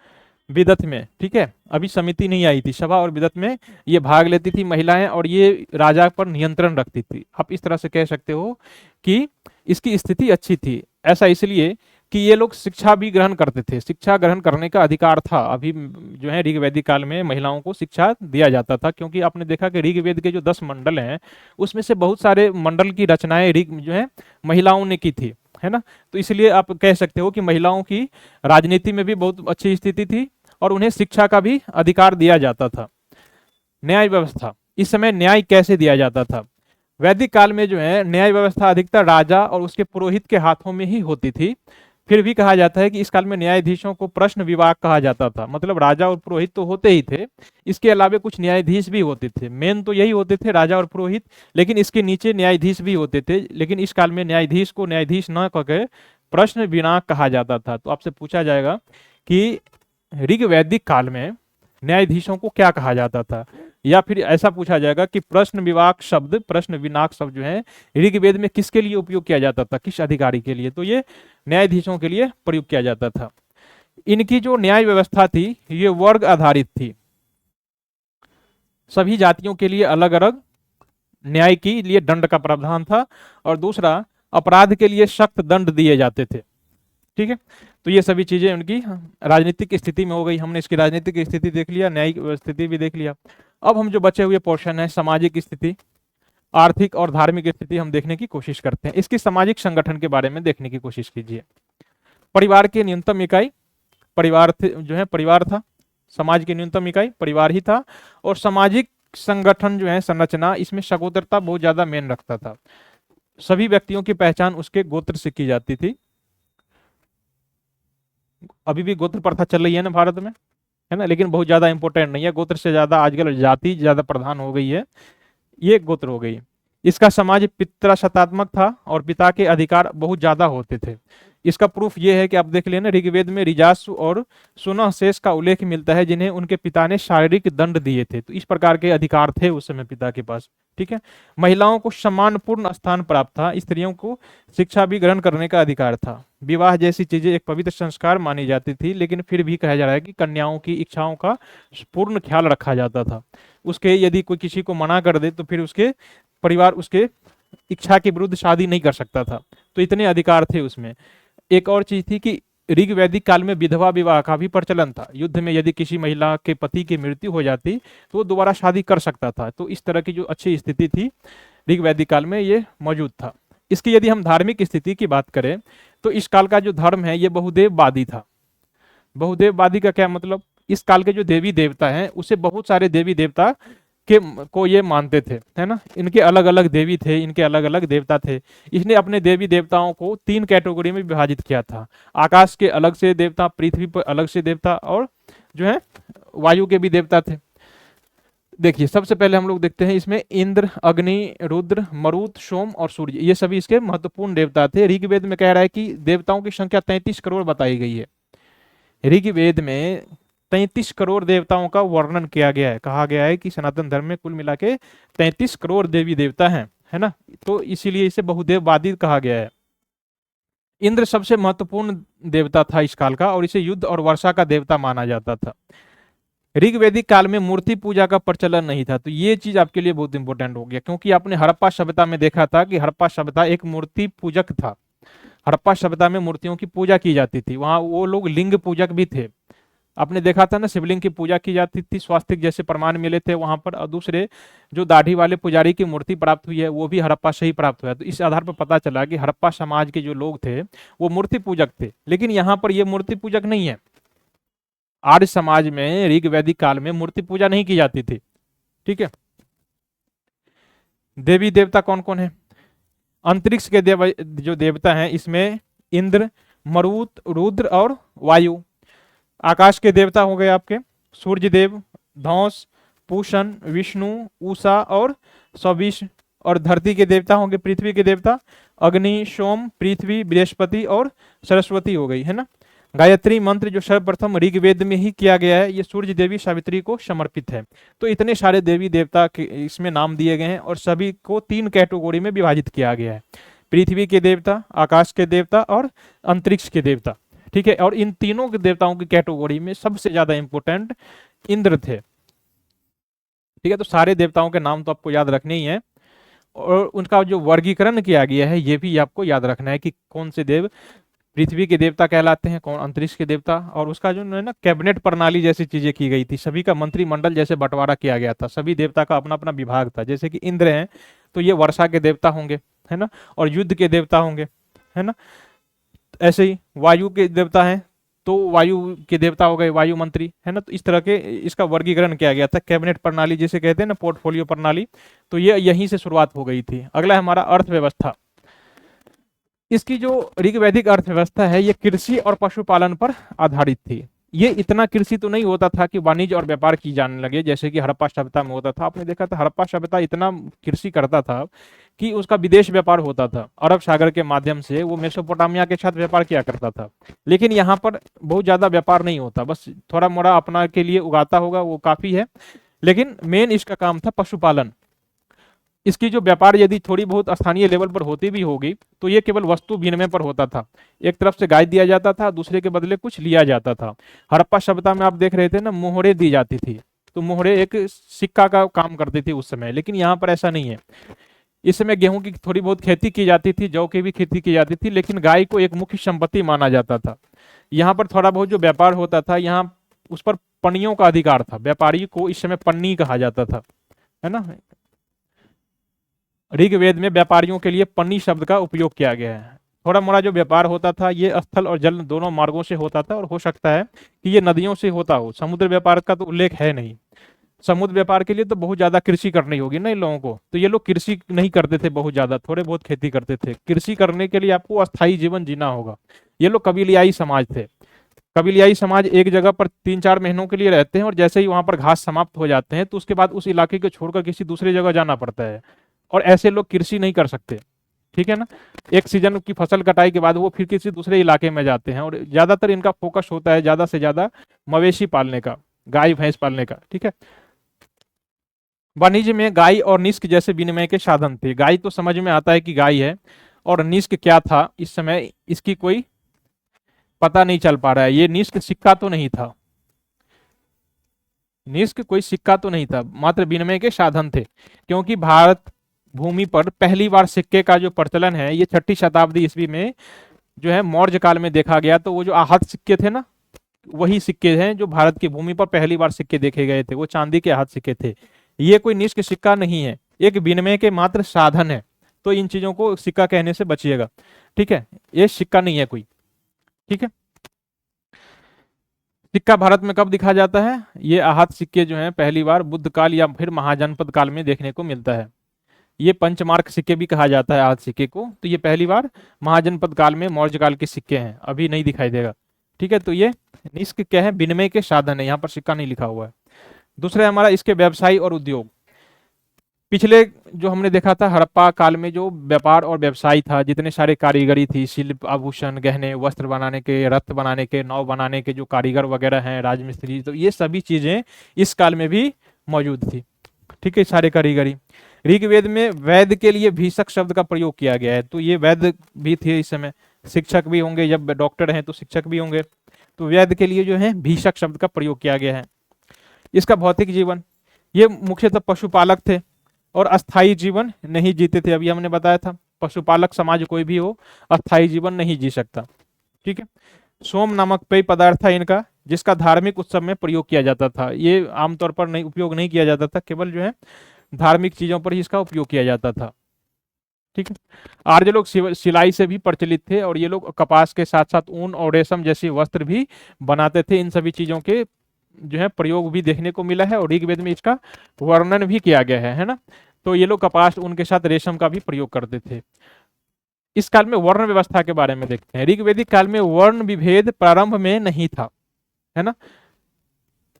विदत में, ठीक है। अभी समिति नहीं आई थी, सभा और विदत में ये भाग लेती थी महिलाएं, और ये राजा पर नियंत्रण रखती थी। आप इस तरह से कह सकते हो कि इसकी स्थिति अच्छी थी। ऐसा इसलिए कि ये लोग शिक्षा भी ग्रहण करते थे, शिक्षा ग्रहण करने का अधिकार था। अभी जो है ऋग्वैदिक काल में महिलाओं को शिक्षा दिया जाता था, क्योंकि आपने देखा कि ऋग्वेद के जो 10 मंडल हैं उसमें से बहुत सारे मंडल की रचनाएं ऋग जो है महिलाओं ने की थी, है ना। तो इसलिए आप कह सकते हो कि महिलाओं की राजनीति में भी बहुत अच्छी स्थिति थी और उन्हें शिक्षा का भी अधिकार दिया जाता था। न्याय व्यवस्था, इस समय न्याय कैसे दिया जाता था? वैदिक काल में जो है न्याय व्यवस्था अधिकतर राजा और उसके पुरोहित के हाथों में ही होती थी। फिर भी कहा जाता है कि इस काल में न्यायाधीशों को प्रश्न विभाग कहा जाता था। मतलब राजा और पुरोहित तो होते ही थे, इसके अलावा कुछ न्यायाधीश भी होते थे। मेन तो यही होते थे, राजा और पुरोहित, लेकिन इसके नीचे न्यायाधीश भी होते थे। लेकिन इस काल में न्यायाधीश को न्यायाधीश न कहकर प्रश्न विभाग कहा जाता था। तो आपसे पूछा जाएगा कि ऋग्वैदिक काल में न्यायाधीशों को क्या कहा जाता था, या फिर ऐसा पूछा जाएगा कि प्रश्न विभाग शब्द, प्रश्न विभाग शब्द जो है ऋग्वेद में किसके लिए उपयोग किया जाता था, किस अधिकारी के लिए? तो ये न्यायाधीशों के लिए प्रयोग किया जाता था। इनकी जो न्याय व्यवस्था थी ये वर्ग आधारित थी। सभी जातियों के लिए अलग अलग न्याय के लिए दंड का प्रावधान था, और दूसरा अपराध के लिए सख्त दंड दिए जाते थे, ठीक है। तो ये सभी चीजें उनकी राजनीतिक स्थिति में हो गई। हमने इसकी राजनीतिक स्थिति देख लिया, न्यायिक स्थिति भी देख लिया। अब हम जो बचे हुए पोर्शन है सामाजिक स्थिति, आर्थिक और धार्मिक स्थिति हम देखने की कोशिश करते हैं। इसकी सामाजिक संगठन के बारे में देखने की कोशिश कीजिए। परिवार की न्यूनतम इकाई परिवार जो है परिवार था। समाज की न्यूनतम इकाई परिवार ही था। और सामाजिक संगठन जो है संरचना, इसमें सगोत्रता बहुत ज्यादा मेन रखता था। सभी व्यक्तियों की पहचान उसके गोत्र से की जाती थी। अभी भी गोत्र प्रथा चल रही है ना भारत में, है ना, लेकिन बहुत ज्यादा इंपॉर्टेंट नहीं है। गोत्र से ज्यादा आजकल जाति ज्यादा प्रधान हो गई है। ये गोत्र हो गई। इसका समाज पितृसत्तात्मक था और पिता के अधिकार बहुत ज्यादा होते थे। इसका प्रूफ ये है कि आप देख लेना ऋग्वेद में ऋजासु और सुनह शेष का उल्लेख मिलता है, जिन्हें उनके पिता ने शारीरिक दंड दिए थे। तो इस प्रकार के अधिकार थे उस समय पिता के पास, ठीक है। महिलाओं को सम्मानपूर्ण स्थान प्राप्त था। स्त्रियों को शिक्षा भी ग्रहण करने का अधिकार था। विवाह जैसी चीजें एक पवित्र संस्कार मानी जाती थी, लेकिन फिर भी कहा जा रहा है कि कन्याओं की इच्छाओं का पूर्ण ख्याल रखा जाता था। उसके यदि कोई किसी को मना कर दे तो फिर उसके परिवार उसके इच्छा के विरुद्ध शादी नहीं कर सकता था। तो इतने अधिकार थे उसमें। एक और चीज थी कि ऋग्वैदिक काल में विधवा विवाह का भी प्रचलन था। युद्ध में यदि किसी महिला के पति की मृत्यु हो जाती तो वो दोबारा शादी कर सकता था। तो इस तरह की जो अच्छी स्थिति थी ऋग्वैदिक काल में ये मौजूद था। इसकी यदि हम धार्मिक स्थिति की बात करें तो इस काल का जो धर्म है ये बहुदेववादी था। बहुदेववादी का क्या मतलब? इस काल के जो देवी देवता हैं उसे बहुत सारे देवी देवता के को ये मानते थे, है ना। इनके अलग अलग देवी थे, इनके अलग अलग देवता थे। इसने अपने देवी देवताओं को 3 कैटेगरी में विभाजित किया था। आकाश के अलग से देवता, पृथ्वी पर अलग से देवता, और जो है वायु के भी देवता थे। देखिए सबसे पहले हम लोग देखते हैं इसमें इंद्र, अग्नि, रुद्र, मरुत, सोम और सूर्य, ये सभी इसके महत्वपूर्ण देवता थे। ऋग्वेद में कह रहा है कि देवताओं की संख्या 33 करोड़ बताई गई है। ऋग्वेद में 33 करोड़ देवताओं का वर्णन किया गया है। कहा गया है कि सनातन धर्म में कुल मिला के 33 करोड़ देवी देवता हैं, है ना। तो इसीलिए इसे बहुदेववादी कहा गया है। इंद्र सबसे महत्वपूर्ण देवता था इस काल का, और इसे युद्ध और वर्षा का देवता माना जाता था। ऋग्वैदिक काल में मूर्ति पूजा का प्रचलन नहीं था। तो ये चीज आपके लिए बहुत इंपॉर्टेंट हो गया, क्योंकि आपने हड़प्पा सभ्यता में देखा था कि हड़प्पा सभ्यता एक मूर्ति पूजक था। हड़प्पा सभ्यता में मूर्तियों की पूजा की जाती थी। वहां वो लोग लिंग पूजक भी थे। आपने देखा था ना, शिवलिंग की पूजा की जाती थी, स्वास्तिक जैसे प्रमाण मिले थे वहां पर। और दूसरे जो दाढ़ी वाले पुजारी की मूर्ति प्राप्त हुई है वो भी हड़प्पा से ही प्राप्त हुआ है। तो इस आधार पर पता चला कि हड़प्पा समाज के जो लोग थे वो मूर्ति पूजक थे। लेकिन यहाँ पर ये मूर्ति पूजक नहीं है। आर्य समाज में ऋग्वैदिक काल में मूर्ति पूजा नहीं की जाती थी, ठीक है। देवी देवता कौन कौन है? अंतरिक्ष के जो देवता हैं इसमें इंद्र, मरुत, रुद्र और वायु। आकाश के देवता हो गए आपके सूर्य देव, धौस, पूषण, विष्णु, उषा और सविष। और धरती के देवता होंगे पृथ्वी के देवता अग्नि, सोम, पृथ्वी, बृहस्पति और सरस्वती हो गई, है ना। गायत्री मंत्र जो सर्वप्रथम ऋग्वेद में ही किया गया है, ये सूर्य देवी सावित्री को समर्पित है। तो इतने सारे देवी देवता के इसमें नाम दिए गए हैं, और सभी को 3 कैटेगरी में विभाजित किया गया है। पृथ्वी के देवता, आकाश के देवता और अंतरिक्ष के देवता। ठीक है, और इन तीनों के देवताओं की कैटेगरी में सबसे ज्यादा इंपॉर्टेंट इंद्र थे। ठीक है, तो सारे देवताओं के नाम तो आपको याद रखने ही है, और उनका जो वर्गीकरण किया गया है ये भी आपको याद रखना है कि कौन से देव पृथ्वी के देवता कहलाते हैं, कौन अंतरिक्ष के देवता। और उसका जो है ना कैबिनेट प्रणाली जैसी चीजें की गई थी, सभी का मंत्रिमंडल जैसे बंटवारा किया गया था, सभी देवता का अपना अपना विभाग था। जैसे कि इंद्र हैं तो ये वर्षा के देवता होंगे, है ना, और युद्ध के देवता होंगे, है ना। ऐसे ही वायु के देवता हैं तो वायु के देवता हो गए वायु मंत्री, है ना। तो इस तरह के इसका वर्गीकरण किया गया था, कैबिनेट प्रणाली जिसे कहते हैं ना, पोर्टफोलियो प्रणाली। तो ये यहीं से शुरुआत हो गई थी। अगला है हमारा अर्थव्यवस्था। इसकी जो ऋग्वैदिक अर्थव्यवस्था है ये कृषि और पशुपालन पर आधारित थी। ये इतना कृषि तो नहीं होता था कि वाणिज्य और व्यापार की जाने लगे जैसे कि हड़प्पा सभ्यता में होता था। आपने देखा था हड़प्पा सभ्यता इतना कृषि करता था कि उसका विदेश व्यापार होता था, अरब सागर के माध्यम से वो मेसोपोटामिया के साथ व्यापार किया करता था। लेकिन यहाँ पर बहुत ज्यादा व्यापार नहीं होता, बस थोड़ा मोड़ा अपना के लिए उगाता होगा वो काफी है। लेकिन मेन इसका काम था पशुपालन। इसकी जो व्यापार यदि थोड़ी बहुत स्थानीय लेवल पर होती भी होगी तो ये केवल वस्तु विनिमय पर होता था। एक तरफ से गाय दिया जाता था, दूसरे के बदले कुछ लिया जाता था। हड़प्पा सभ्यता में आप देख रहे थे ना, मोहरे दी जाती थी, तो मोहरे एक सिक्का का काम करती थी उस समय। लेकिन यहाँ पर ऐसा नहीं है। इस समय गेहूं की थोड़ी बहुत खेती की जाती थी, जौ की भी खेती की जाती थी, लेकिन गाय को एक मुख्य संपत्ति माना जाता था। यहाँ पर थोड़ा बहुत जो व्यापार होता था, यहाँ उस पर पन्नियों का अधिकार था। व्यापारी को इस समय पन्नी कहा जाता था, है ना। ऋग्वेद में व्यापारियों के लिए पन्नी शब्द का उपयोग किया गया है। थोड़ा मोड़ा जो व्यापार होता था ये स्थल और जल दोनों मार्गों से होता था, और हो सकता है कि ये नदियों से होता हो। समुद्र व्यापार का तो उल्लेख है नहीं। समुद्र व्यापार के लिए तो बहुत ज्यादा कृषि करनी होगी ना इन लोगों को, तो ये लोग कृषि नहीं करते थे बहुत ज्यादा, थोड़े बहुत खेती करते थे। कृषि करने के लिए आपको अस्थायी जीवन जीना होगा। ये लोग कबीलियाई समाज थे। कबीलियाई समाज एक जगह पर 3-4 महीनों के लिए रहते हैं, और जैसे ही वहां पर घास समाप्त हो जाते हैं तो उसके बाद उस इलाके को छोड़कर किसी दूसरी जगह जाना पड़ता है, और ऐसे लोग कृषि नहीं कर सकते। ठीक है ना। एक सीजन की फसल कटाई के बाद वो फिर किसी दूसरे इलाके में जाते हैं, और ज्यादातर इनका फोकस होता है ज्यादा से ज्यादा मवेशी पालने का, गाय भैंस पालने का। ठीक है। वाणिज्य में गाय और निष्क जैसे विनिमय के साधन थे। गाय तो समझ में आता है कि गाय है, और निष्क क्या था इस समय इसकी कोई पता नहीं चल पा रहा है। ये निष्क सिक्का तो नहीं था, निष्क कोई सिक्का तो नहीं था, मात्र विनिमय के साधन थे। क्योंकि भारत भूमि पर पहली बार सिक्के का जो प्रचलन है ये 6ठी शताब्दी ईस्वी में जो है मौर्य काल में देखा गया। तो वो जो आहत सिक्के थे ना, वही सिक्के हैं जो भारत की भूमि पर पहली बार सिक्के देखे गए थे, वो चांदी के आहत सिक्के थे। ये कोई निष्क सिक्का नहीं है, एक विनिमय के मात्र साधन है। तो इन चीजों को सिक्का कहने से बचिएगा। ठीक है, ये सिक्का नहीं है कोई। ठीक है। सिक्का भारत में कब दिखा जाता है? ये आहत सिक्के जो हैं पहली बार बुद्ध काल या फिर महाजनपद काल में देखने को मिलता है। ये पंचमार्क सिक्के भी कहा जाता है आहत सिक्के को। तो ये पहली बार महाजनपद काल में मौर्य काल के सिक्के हैं, अभी नहीं दिखाई देगा। ठीक है, तो ये निष्क क्या है? विनिमय के साधन है, यहाँ पर सिक्का नहीं लिखा हुआ है। दूसरा हमारा इसके व्यवसाय और उद्योग। पिछले जो हमने देखा था हड़प्पा काल में जो व्यापार और व्यवसाय था, जितने सारे कारीगरी थी, शिल्प, आभूषण, गहने, वस्त्र बनाने के, रथ बनाने के, नाव बनाने के जो कारीगर वगैरह हैं, राजमिस्त्री, तो ये सभी चीजें इस काल में भी मौजूद थी। ठीक है, सारे कारीगरी। ऋग्वेद में वैद्य के लिए भीषक शब्द का प्रयोग किया गया है। तो ये वैद्य भी थे इस समय, शिक्षक भी होंगे, जब डॉक्टर हैं तो शिक्षक भी होंगे। तो वैद्य के लिए जो है भीषक शब्द का प्रयोग किया गया है। इसका भौतिक जीवन, ये मुख्यतः पशुपालक थे और अस्थायी जीवन नहीं जीते थे। अभी हमने बताया था पशुपालक समाज कोई भी हो अस्थायी जीवन नहीं जी सकता। ठीक है। सोम नामक पेय पदार्थ था इनका, जिसका धार्मिक उत्सव में प्रयोग किया जाता था। ये आमतौर पर नहीं उपयोग नहीं किया जाता था, केवल जो है धार्मिक चीजों पर ही इसका उपयोग किया जाता था। ठीक है। आर्य लोग सिलाई से भी प्रचलित थे, और ये लोग कपास के साथ साथ ऊन और रेशम जैसे वस्त्र भी बनाते थे। इन सभी चीजों के जो है प्रयोग भी देखने को मिला है, और ऋग्वेद में इसका वर्णन भी किया गया है ना। तो ये लोग कपास ऊन के साथ रेशम का भी प्रयोग करते थे। इस काल में वर्ण व्यवस्था के बारे में देखते हैं। ऋग्वेदिक काल में वर्ण विभेद प्रारंभ में नहीं था, है ना।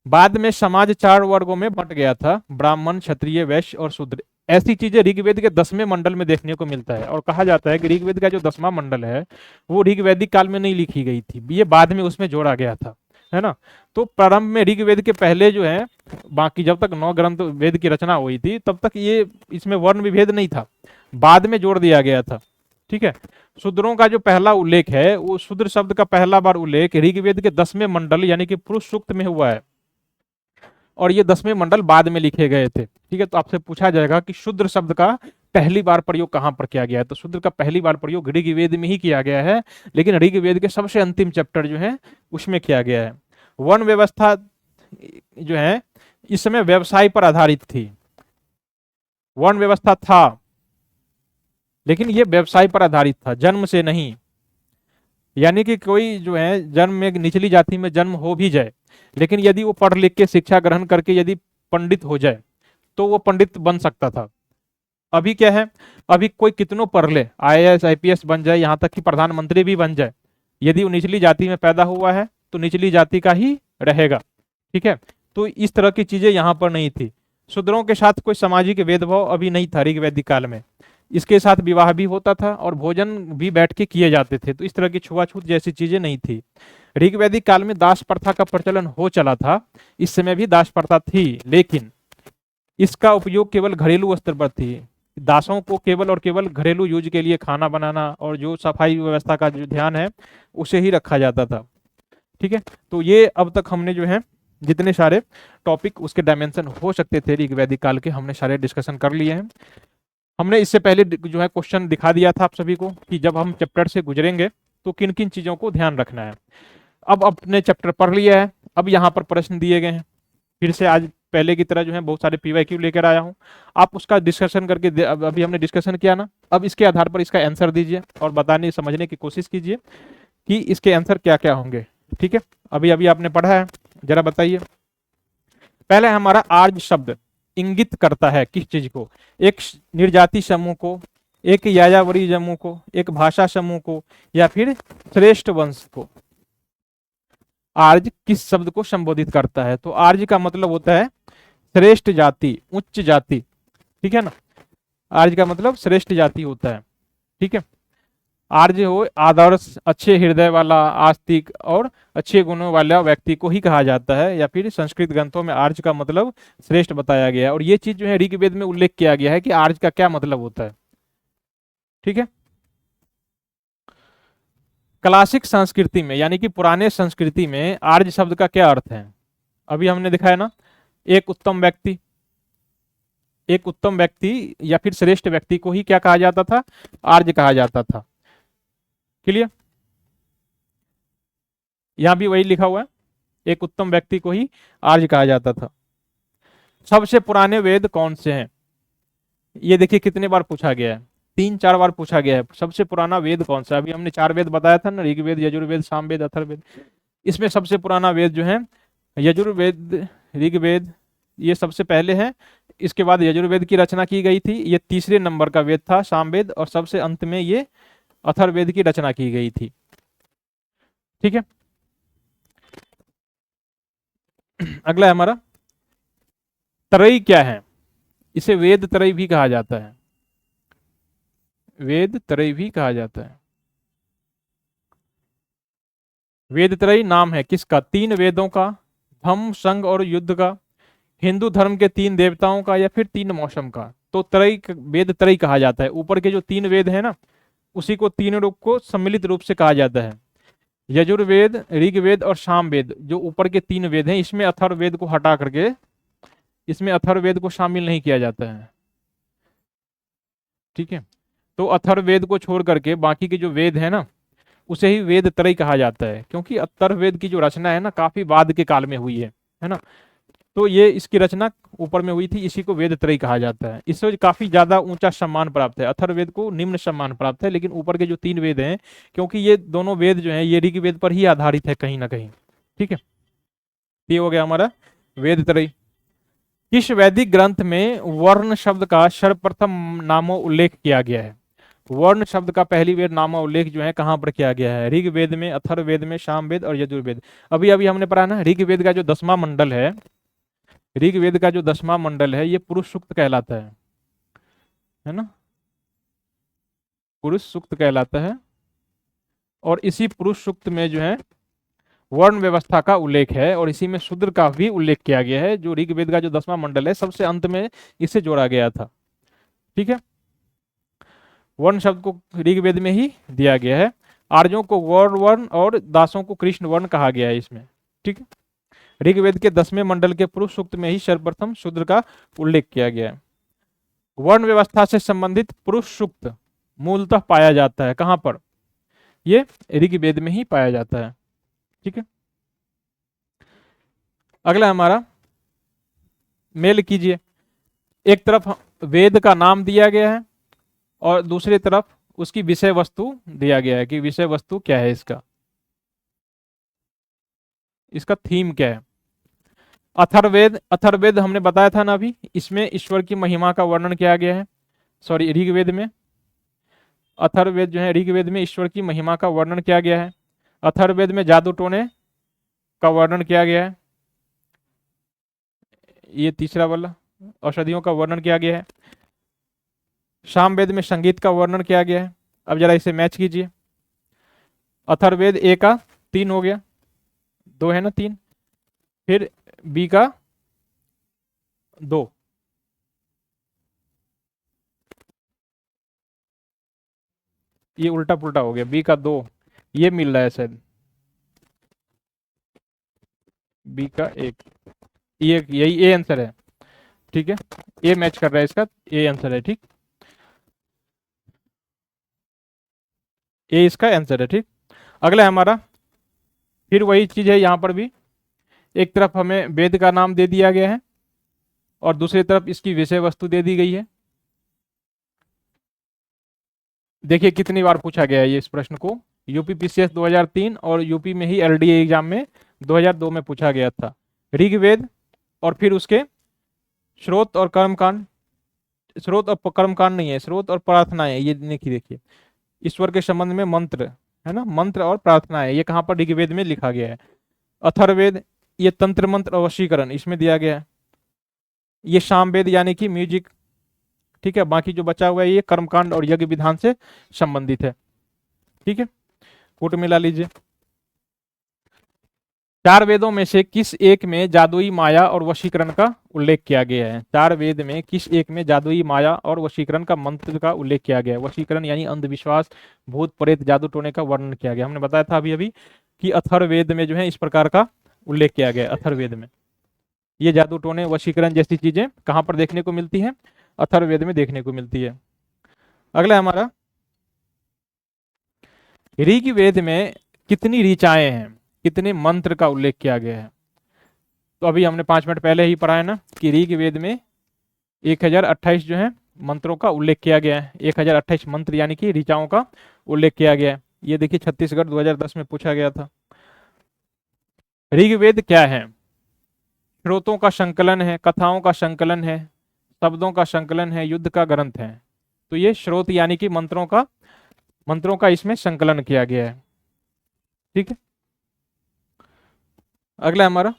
बाद में समाज 4 वर्गों में बंट गया था, ब्राह्मण, क्षत्रिय, वैश्य और शूद्र। ऐसी चीजें ऋग्वेद के 10वें मंडल में देखने को मिलता है, और कहा जाता है कि ऋग्वेद का जो 10वां मंडल है वो ऋग्वैदिक काल में नहीं लिखी गई थी, ये बाद में उसमें जोड़ा गया था, है ना। तो प्रारंभ में ऋग्वेद के पहले जो है, बाकी जब तक 9 ग्रंथ वेद की रचना हुई थी तब तक ये इसमें वर्ण विभेद नहीं था, बाद में जोड़ दिया गया था। ठीक है। शूद्रों का जो पहला उल्लेख है वो शूद्र शब्द का पहला बार उल्लेख ऋग्वेद के 10वें मंडल यानी कि पुरुष सूक्त में हुआ है, और ये 10वें मंडल बाद में लिखे गए थे। ठीक है, तो आपसे पूछा जाएगा कि शूद्र शब्द का पहली बार प्रयोग कहां पर किया गया है, तो शूद्र का पहली बार प्रयोग ऋग्वेद में ही किया गया है, लेकिन ऋग्वेद के सबसे अंतिम चैप्टर जो है उसमें किया गया है। वर्ण व्यवस्था जो है इस समय व्यवसाय पर आधारित थी। वर्ण व्यवस्था था लेकिन ये व्यवसाय पर आधारित था, जन्म से नहीं। यानी कि कोई जो है जन्म में निचली जाति में जन्म हो भी जाए, लेकिन यदि वो पढ़ लिख के शिक्षा ग्रहण करके यदि पंडित हो जाए तो वो पंडित बन सकता था। अभी क्या है, अभी कोई कितनों पढ़ ले, आईएएस आईपीएस बन जाए, यहाँ तक कि प्रधानमंत्री भी बन जाए, यदि वो निचली जाति में पैदा हुआ है तो निचली जाति का ही रहेगा। ठीक है, तो इस तरह की चीजें यहाँ पर नहीं थी। शूद्रों के साथ कोई सामाजिक भेदभाव अभी नहीं था ऋग्वैदिक काल में। इसके साथ विवाह भी होता था और भोजन भी बैठ के किए जाते थे, तो इस तरह की छुआछूत जैसी चीजें नहीं थी। ऋग्वैदिक काल में दास प्रथा का प्रचलन हो चला था, इस समय भी दास प्रथा थी, लेकिन इसका उपयोग केवल घरेलू स्तर पर थी। दासों को केवल और केवल घरेलू यूज के लिए खाना बनाना और जो सफाई व्यवस्था का जो ध्यान है उसे ही रखा जाता था। ठीक है, तो ये अब तक हमने जो है जितने सारे टॉपिक उसके डायमेंशन हो सकते थे ऋग्वैदिक काल के, हमने सारे डिस्कशन कर लिए हैं। हमने इससे पहले जो है क्वेश्चन दिखा दिया था आप सभी को कि जब हम चैप्टर से गुजरेंगे तो किन किन चीजों को ध्यान रखना है। अब अपने चैप्टर पढ़ लिया है, अब यहाँ पर प्रश्न दिए गए हैं, फिर से आज पहले की तरह जो है बहुत सारे पीवाईक्यू लेकर आया हूँ, आप उसका डिस्कशन करके अभी हमने डिस्कशन किया ना, अब इसके आधार पर इसका आंसर दीजिए और बताने समझने की कोशिश कीजिए कि इसके आंसर क्या क्या होंगे। ठीक है, अभी अभी आपने पढ़ा है, जरा बताइए। पहले हमारा आर्य शब्द इंगित करता है किस चीज को, एक निर्जाति समूह को, एक यायावरी समूह को, एक भाषा समूह को, या फिर श्रेष्ठ वंश को। आर्य किस शब्द को संबोधित करता है, तो आर्य का मतलब होता है श्रेष्ठ जाति, उच्च जाति। ठीक है ना, आर्य का मतलब श्रेष्ठ जाति होता है। ठीक है, आर्य हो आदर्श, अच्छे हृदय वाला, आस्तिक और अच्छे गुणों वाला व्यक्ति को ही कहा जाता है, या फिर संस्कृत ग्रंथों में आर्य का मतलब श्रेष्ठ बताया गया है। और ये चीज जो है ऋग्वेद में उल्लेख किया गया है कि आर्य का क्या मतलब होता है। ठीक है, क्लासिक संस्कृति में यानी कि पुराने संस्कृति में आर्य शब्द का क्या अर्थ है, अभी हमने दिखाया ना, एक उत्तम व्यक्ति, एक उत्तम व्यक्ति या फिर श्रेष्ठ व्यक्ति को ही क्या कहा जाता था, आर्य कहा जाता था। क्लियर, यहां भी वही लिखा हुआ है, एक उत्तम व्यक्ति को ही आर्य कहा जाता था। सबसे पुराने वेद कौन से हैं, ये देखिए कितने बार पूछा गया है, 3-4 बार पूछा गया है। सबसे पुराना वेद कौन सा, अभी हमने 4 वेद बताया था ना, ऋग्वेद, यजुर्वेद, सामवेद, अथर्ववेद। इसमें सबसे पुराना वेद जो है यजुर्वेद, ऋग्वेद ये सबसे पहले है, इसके बाद यजुर्वेद की रचना की गई थी, ये तीसरे नंबर का वेद था सामवेद, और सबसे अंत में ये अथर्ववेद की रचना की गई थी। ठीक है, अगला है हमारा त्रयी क्या है, इसे वेद त्रयी भी कहा जाता है, वेद त्रयी भी कहा जाता है। वेद त्रयी नाम है किसका, 3 वेदों का, धम्म, संघ और युद्ध का, हिंदू धर्म के 3 देवताओं का, या फिर 3 मौसम का। तो त्रयी, वेद त्रयी कहा जाता है। ऊपर के जो 3 वेद है ना, उसी को 3 रूप को सम्मिलित रूप से कहा जाता है, यजुर्वेद, ऋग्वेद और सामवेद। जो ऊपर के 3 वेद हैं, इसमें अथर्ववेद को हटा करके, इसमें अथर्ववेद को शामिल नहीं किया जाता है। ठीक है, तो अथर्ववेद को छोड़ करके बाकी के जो वेद है ना, उसे ही वेद त्रयी कहा जाता है, क्योंकि अथर्ववेद की जो रचना है ना काफी बाद के काल में हुई है ना, तो ये इसकी रचना ऊपर में हुई थी, इसी को वेद त्रयी कहा जाता है। इससे काफी ज्यादा ऊंचा सम्मान प्राप्त है, अथर्ववेद को निम्न सम्मान प्राप्त है, लेकिन ऊपर के जो 3 वेद हैं, क्योंकि ये दोनों वेद जो हैं ये ऋग्वेद पर ही आधारित है कहीं ना कहीं। ठीक है, ये हो गया हमारा वेद त्रयी। किस वैदिक ग्रंथ में वर्ण शब्द का सर्वप्रथम नामो उल्लेख किया गया है, वर्ण शब्द का पहली वेद नामा उल्लेख जो है कहां पर किया गया है, ऋग्वेद में, अथर्ववेद में, सामवेद और यजुर्वेद। अभी अभी हमने पढ़ा ना, ऋग्वेद का जो 10वां मंडल है, ऋग्वेद का जो 10वां मंडल है ये पुरुष सूक्त कहलाता है ना, पुरुष सूक्त कहलाता है। और इसी पुरुष सूक्त में जो है वर्ण व्यवस्था का उल्लेख है, और इसी में शूद्र का भी उल्लेख किया गया है, जो ऋग्वेद का जो 10वां मंडल है सबसे अंत में इसे जोड़ा गया था। ठीक है, वर्ण शब्द को ऋग्वेद में ही दिया गया है। आर्यों को गौर वर्ण और दासों को कृष्ण वर्ण कहा गया है इसमें। ठीक है, ऋग्वेद के 10वें मंडल के पुरुष सूक्त में ही सर्वप्रथम शूद्र का उल्लेख किया गया है। वर्ण व्यवस्था से संबंधित पुरुष सूक्त मूलतः पाया जाता है कहां पर? ये ऋग्वेद में ही पाया जाता है। ठीक है, अगला हमारा मेल कीजिए। एक तरफ वेद का नाम दिया गया है और दूसरी तरफ उसकी विषय वस्तु दिया गया है कि विषय वस्तु क्या है, इसका थीम क्या है। अथर्ववेद, अथर्ववेद हमने बताया था ना अभी, इसमें ईश्वर की महिमा का वर्णन किया गया है। सॉरी, ऋग्वेद में अथर्ववेद जो है, ऋग्वेद में ईश्वर की महिमा का वर्णन किया गया है। अथर्ववेद में जादू टोने का वर्णन किया गया है। ये तीसरा वाला औषधियों का वर्णन किया गया है। सामवेद में संगीत का वर्णन किया गया है। अब जरा इसे मैच कीजिए। अथर्ववेद ए का 3 हो गया, 2 है ना 3, फिर बी का 2, ये उल्टा पुल्टा हो गया, बी का 2 ये मिल रहा है शायद, बी का 1, ये यही ए आंसर है। ठीक है, ए मैच कर रहा है, इसका ए आंसर है। ठीक, ए इसका आंसर है। ठीक, अगला हमारा फिर वही चीज है, यहां पर भी एक तरफ हमें वेद का नाम दे दिया गया है और दूसरी तरफ इसकी विषय वस्तु दे दी गई है। देखिए कितनी बार पूछा गया है ये इस प्रश्न को, यूपी पीसीएस 2003 और यूपी में ही एलडीए एग्जाम में 2002 में पूछा गया था। ऋग्वेद और फिर उसके स्रोत और कर्मकांड, स्रोत और कर्मकांड नहीं है, स्रोत और प्रार्थना है। ये देखिए ईश्वर के संबंध में मंत्र है ना, मंत्र और प्रार्थना है, ये कहाँ पर ऋग्वेद में लिखा गया है। अथर्ववेद ये तंत्र मंत्र और वशीकरण इसमें दिया गया है। ये सामवेद यानी कि म्यूजिक। ठीक है, बाकी जो बचा हुआ है ये कर्मकांड और यज्ञ विधान से संबंधित है। ठीक है, कूट मिला लीजिए। 4 वेदों में से किस एक में जादुई माया और वशीकरण का उल्लेख किया गया है? 4 वेद में किस एक में जादुई माया और वशीकरण का मंत्र का उल्लेख किया गया है? वशीकरण यानी अंधविश्वास, भूत प्रेत जादू टोने का वर्णन किया गया। हमने बताया था अभी अभी कि अथर्ववेद में जो है इस प्रकार का उल्लेख किया गया है। अथर्ववेद में ये जादू टोने वशीकरण जैसी चीजें कहां पर देखने को मिलती है? अथर्ववेद में देखने को मिलती है। अगला हमारा ऋग्वेद में कितनी ऋचाएं हैं, कितने मंत्र का उल्लेख किया गया है? तो अभी हमने 5 मिनट पहले ही पढ़ा है ना कि ऋग्वेद में 1028 जो है मंत्रों का उल्लेख किया गया है। 1028 मंत्र यानी कि ऋचाओं का उल्लेख किया गया है। ये देखिए छत्तीसगढ़ 2010 में पूछा गया था। ऋग्वेद क्या है? स्रोतों का संकलन है, कथाओं का संकलन है, शब्दों का संकलन है, युद्ध का ग्रंथ है। तो ये स्रोत यानी कि मंत्रों का इसमें संकलन किया गया है। ठीक है, अगला हमारा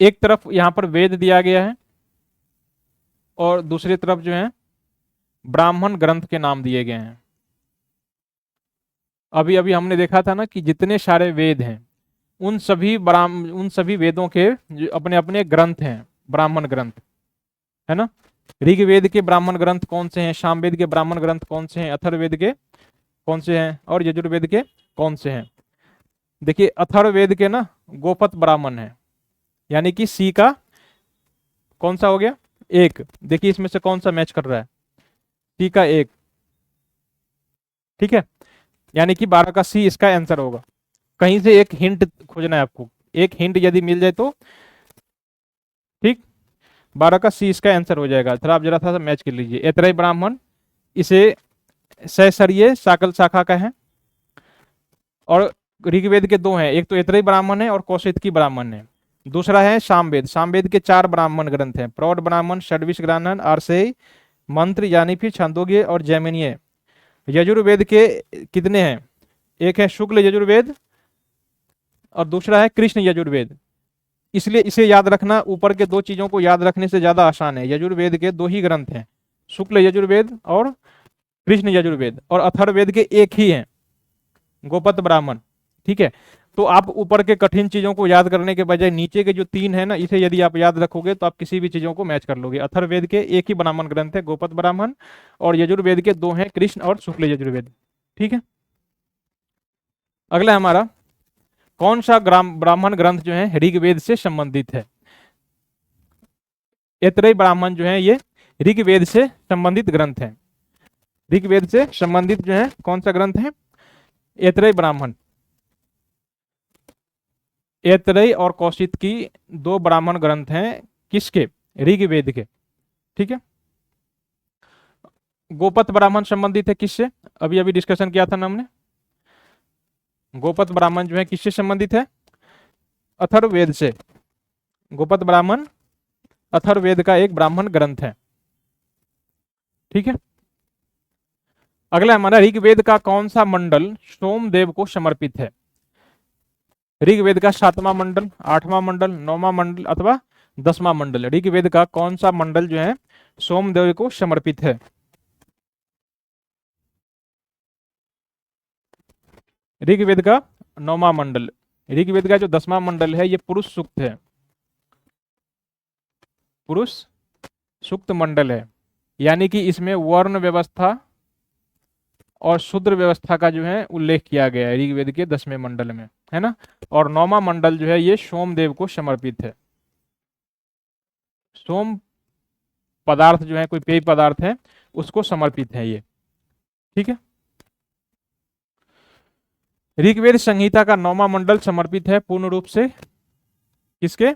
एक तरफ यहां पर वेद दिया गया है और दूसरी तरफ जो है ब्राह्मण ग्रंथ के नाम दिए गए हैं। अभी अभी हमने देखा था ना कि जितने सारे वेद हैं उन सभी वेदों के जो अपने अपने ग्रंथ हैं, ब्राह्मण ग्रंथ है ना। ऋग्वेद के ब्राह्मण ग्रंथ कौन से हैं, सामवेद के ब्राह्मण ग्रंथ कौन से हैं, अथर्ववेद के कौन से हैं और यजुर्वेद के कौन से हैं? देखिए अथर्ववेद के ना गोपत ब्राह्मण है, यानी कि सी का कौन सा हो गया 1। देखिए इसमें से कौन सा मैच कर रहा है, सी का 1। ठीक है, यानी कि 12 का सी इसका आंसर होगा। कहीं से एक हिंट खोजना है आपको, एक हिंट यदि मिल जाए तो ठीक, 12 का सी इसका आंसर हो जाएगा। थोड़ा आप जरा सा मैच कर लीजिए। ऐतरेय ब्राह्मण इसे सहसरिय साकल शाखा का है और ऋग्वेद के 2 हैं, एक तो ऐतरेय ब्राह्मण है और कौशिकी ब्राह्मण है। दूसरा है सामवेद, सामवेद के 4 ब्राह्मण ग्रंथ हैं, प्रौढ़ ब्राह्मण, षड्विश ब्राह्मण, आर्षेय, मंत्र यानी फिर छंदोग्य और जैमिनीय। यजुर्वेद के कितने हैं? एक है शुक्ल यजुर्वेद और दूसरा है कृष्ण यजुर्वेद। इसलिए इसे याद रखना, ऊपर के 2 चीजों को याद रखने से ज्यादा आसान है। यजुर्वेद के 2 ही ग्रंथ हैं, शुक्ल यजुर्वेद और कृष्ण यजुर्वेद, और अथर्ववेद के 1 ही हैं, गोपत ब्राह्मण। ठीक है, तो आप ऊपर के कठिन चीजों को याद करने के बजाय नीचे के जो 3 है ना, इसे यदि आप याद रखोगे तो आप किसी भी चीजों को मैच कर लोगे। अथर्ववेद के एक ही ब्राह्मण ग्रंथ है, गोपद ब्राह्मण, और यजुर्वेद के 2 हैं, कृष्ण और शुक्ल यजुर्वेद। ठीक है। अगला हमारा, कौन सा ब्राह्मण ग्रंथ जो है ऋग्वेद से संबंधित है? ऐतरेय ब्राह्मण जो है ये ऋग्वेद से संबंधित ग्रंथ है। ऋग्वेद से संबंधित जो है कौन सा ग्रंथ है? ऐतरेय ब्राह्मण। ऐतरेय और कौशिक की 2 ब्राह्मण ग्रंथ हैं, किसके? ऋग्वेद के। ठीक है। गोपत ब्राह्मण संबंधित है किससे? अभी अभी डिस्कशन किया था ना हमने। गोपत ब्राह्मण जो है किससे संबंधित है? अथर्ववेद से। गोपत ब्राह्मण अथर्ववेद का एक ब्राह्मण ग्रंथ है। ठीक है। अगला हमारा, ऋग्वेद का कौन सा मंडल सोमदेव को समर्पित है? ऋग्वेद का 7वां मंडल, 8वां मंडल, 9वां मंडल अथवा 10वां मंडल। ऋग्वेद का कौन सा मंडल जो है सोमदेव को समर्पित है? ऋग्वेद का 9वां मंडल। ऋग्वेद का जो 10वां मंडल है ये पुरुष सूक्त है, पुरुष सूक्त मंडल है, यानी कि इसमें वर्ण व्यवस्था और शूद्र व्यवस्था का जो है उल्लेख किया गया है ऋग्वेद के 10वें मंडल में, है ना। और 9वां मंडल जो है ये सोमदेव को समर्पित है। सोम पदार्थ जो है, कोई पेय पदार्थ है, उसको समर्पित है ये। ठीक है। ऋग्वेद संहिता का 9वां मंडल समर्पित है पूर्ण रूप से किसके?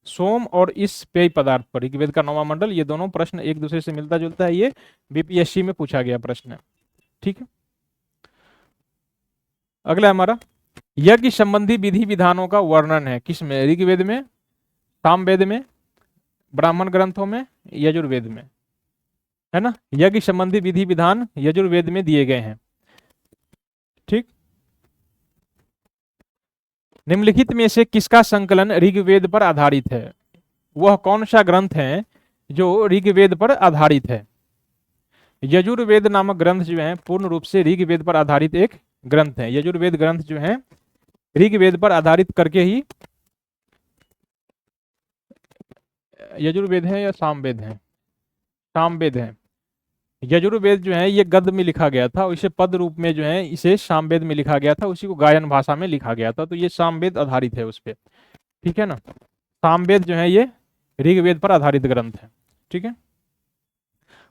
सोम और इस पेय पदार्थ पर। ऋग्वेद का 9वां मंडल, ये दोनों प्रश्न एक दूसरे से मिलता जुलता है, ये बीपीएससी में पूछा गया प्रश्न है। ठीक है। अगला हमारा, यज्ञ संबंधी विधि विधानों का वर्णन है किसमें? ऋग्वेद में, सामवेद में, ब्राह्मण ग्रंथों में, यजुर्वेद में, है ना। यज्ञ संबंधी विधि विधान यजुर्वेद में दिए गए हैं। ठीक। निम्नलिखित में से किसका संकलन ऋग्वेद पर आधारित है? वह कौन सा ग्रंथ है जो ऋग्वेद पर आधारित है? यजुर्वेद नामक ग्रंथ जो है पूर्ण रूप से ऋग्वेद पर आधारित एक ग्रंथ है। यजुर्वेद ग्रंथ जो है ऋग्वेद पर आधारित करके ही, यजुर्वेद है या सामवेद है? सामवेद है। यजुर्वेद जो है ये गद्य में लिखा गया था, और इसे पद रूप में जो है इसे सामवेद में लिखा गया था, उसी को गायन भाषा में लिखा गया था, तो ये सामवेद आधारित है उस पर। ठीक है ना। सामवेद जो है ये ऋग्वेद पर आधारित ग्रंथ है। ठीक है।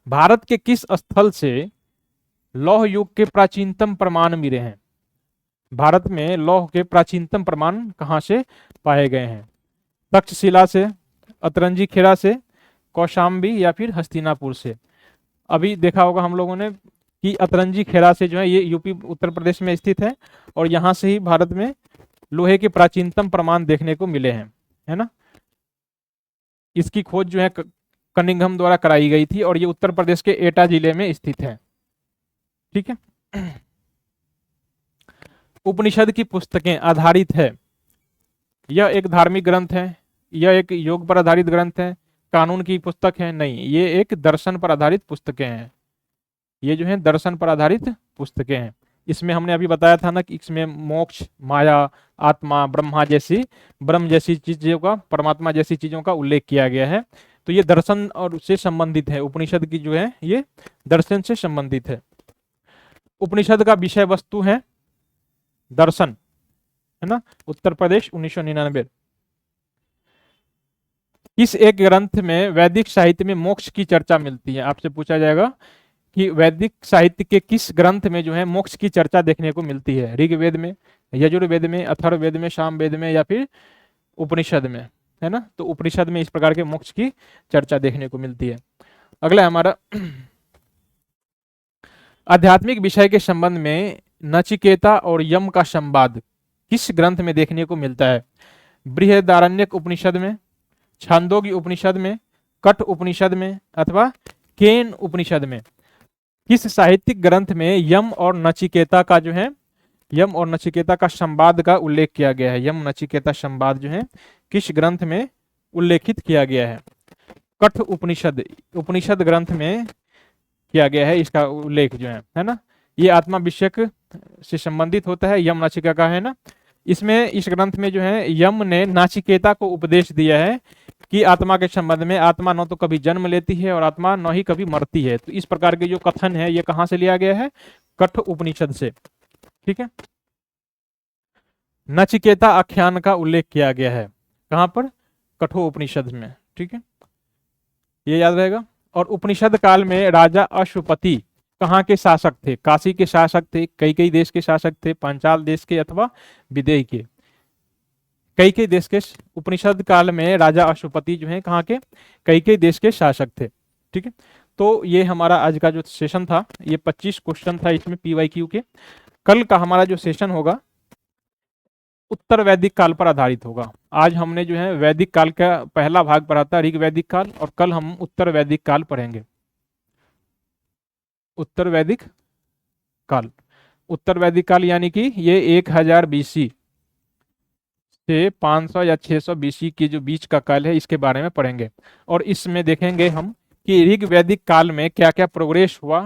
भारत के किस स्थल से लौह युग के प्राचीनतम प्रमाण मिले हैं? भारत में लौह के प्राचीनतम प्रमाण कहाँ से पाए गए हैं? तक्षशिला से, अतरंजी खेड़ा से, कौशाम्बी या फिर हस्तिनापुर से। अभी देखा होगा हम लोगों ने कि अतरंजी खेड़ा से जो है ये यूपी उत्तर प्रदेश में स्थित है, और यहाँ से ही भारत में लोहे के प्राचीनतम प्रमाण देखने को मिले हैं, है ना। इसकी खोज जो है कनिंघम द्वारा कराई गई थी, और ये उत्तर प्रदेश के एटा जिले में स्थित है। ठीक है। उपनिषद की पुस्तकें आधारित है, यह एक धार्मिक ग्रंथ है, यह एक योग पर आधारित ग्रंथ है, कानून की पुस्तक है? नहीं, ये एक दर्शन पर आधारित पुस्तकें हैं। ये जो है दर्शन पर आधारित पुस्तकें हैं। इसमें हमने अभी बताया था ना कि इसमें मोक्ष, माया, आत्मा, ब्रह्म जैसी चीजों का, परमात्मा जैसी चीजों का उल्लेख किया गया है। तो ये दर्शन और से संबंधित है। उपनिषद की जो है ये दर्शन से संबंधित है। उपनिषद का विषय वस्तु है दर्शन, है ना। उत्तर प्रदेश 1999। इस एक ग्रंथ में वैदिक साहित्य में मोक्ष की चर्चा मिलती है? आपसे पूछा जाएगा कि वैदिक साहित्य के किस ग्रंथ में जो है मोक्ष की चर्चा देखने को मिलती है? ऋग्वेद में, यजुर्वेद में, अथर्ववेद में, सामवेद में या फिर उपनिषद में, है ना। तो उपनिषद में इस प्रकार के मोक्ष की चर्चा देखने को मिलती है। अगला हमारा, आध्यात्मिक विषय के संबंध में नचिकेता और यम का संवाद किस ग्रंथ में देखने को मिलता है? बृहदारण्यक उपनिषद में, छांदोग्य उपनिषद में, कठ उपनिषद में अथवा केन उपनिषद में? किस साहित्यिक ग्रंथ में यम और नचिकेता का जो है, यम और नचिकेता का संवाद का उल्लेख किया गया है? यम नचिकेता संवाद जो है किस ग्रंथ में उल्लेखित किया गया है? कठ उपनिषद, उपनिषद ग्रंथ में किया गया है इसका उल्लेख जो है ना। ये आत्मा विषयक से संबंधित होता है, यम नचिका का, है ना। इसमें इस ग्रंथ में जो है यम ने नाचिकेता को उपदेश दिया है कि आत्मा के संबंध में, आत्मा न तो कभी जन्म लेती है और आत्मा न ही कभी मरती है। तो इस प्रकार के जो कथन है ये कहां से लिया गया है? कठ उपनिषद से। ठीक है, नचिकेता आख्यान का उल्लेख किया गया है कहां पर? कठोपनिषद में। ठीक है, ये याद रहेगा। और उपनिषद काल में राजा अश्वपति कहाँ के शासक थे? काशी के शासक थे, कई देश के शासक थे, पांचाल देश के अथवा विदेह के? कई देश के। उपनिषद काल में राजा अश्वपति जो है कहाँ के? कई देश के शासक थे। ठीक है, तो ये हमारा आज का जो सेशन था, ये 25 क्वेश्चन था इसमें PYQ के। कल का हमारा जो सेशन होगा उत्तर वैदिक काल पर आधारित होगा। आज हमने जो है वैदिक काल का पहला भाग पढ़ा था, ऋग वैदिक काल, और कल हम उत्तर वैदिक काल पढ़ेंगे। उत्तर वैदिक काल, उत्तर वैदिक काल यानी कि ये 1000 BC से 500 या 600 BC के जो बीच का काल है, इसके बारे में पढ़ेंगे। और इसमें देखेंगे हम कि ऋग वैदिक काल में क्या क्या प्रोग्रेस हुआ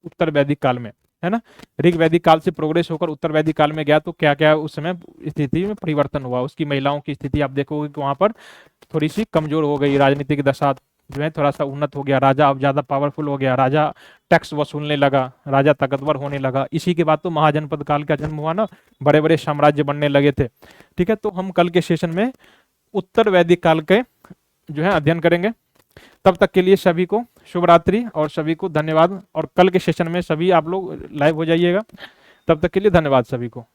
उत्तर वैदिक काल में, है ना। ऋग वैदिक काल से प्रोग्रेस होकर उत्तर वैदिक काल में गया तो क्या क्या उस समय स्थिति में परिवर्तन हुआ। उसकी महिलाओं की स्थिति आप देखोगे कि वहां पर थोड़ी सी कमजोर हो गई, राजनीतिक दशा जो है थोड़ा सा उन्नत हो गया, राजा अब ज्यादा पावरफुल हो गया, राजा टैक्स वसूलने लगा, राजा ताकतवर होने लगा। इसी के बाद तो महाजनपद काल का जन्म हुआ ना, बड़े बड़े साम्राज्य बनने लगे थे। ठीक है, तो हम कल के सेशन में उत्तर वैदिक काल के जो है अध्ययन करेंगे। तब तक के लिए सभी को शुभ रात्रि और सभी को धन्यवाद। और कल के सेशन में सभी आप लोग लाइव हो जाइएगा। तब तक के लिए धन्यवाद सभी को।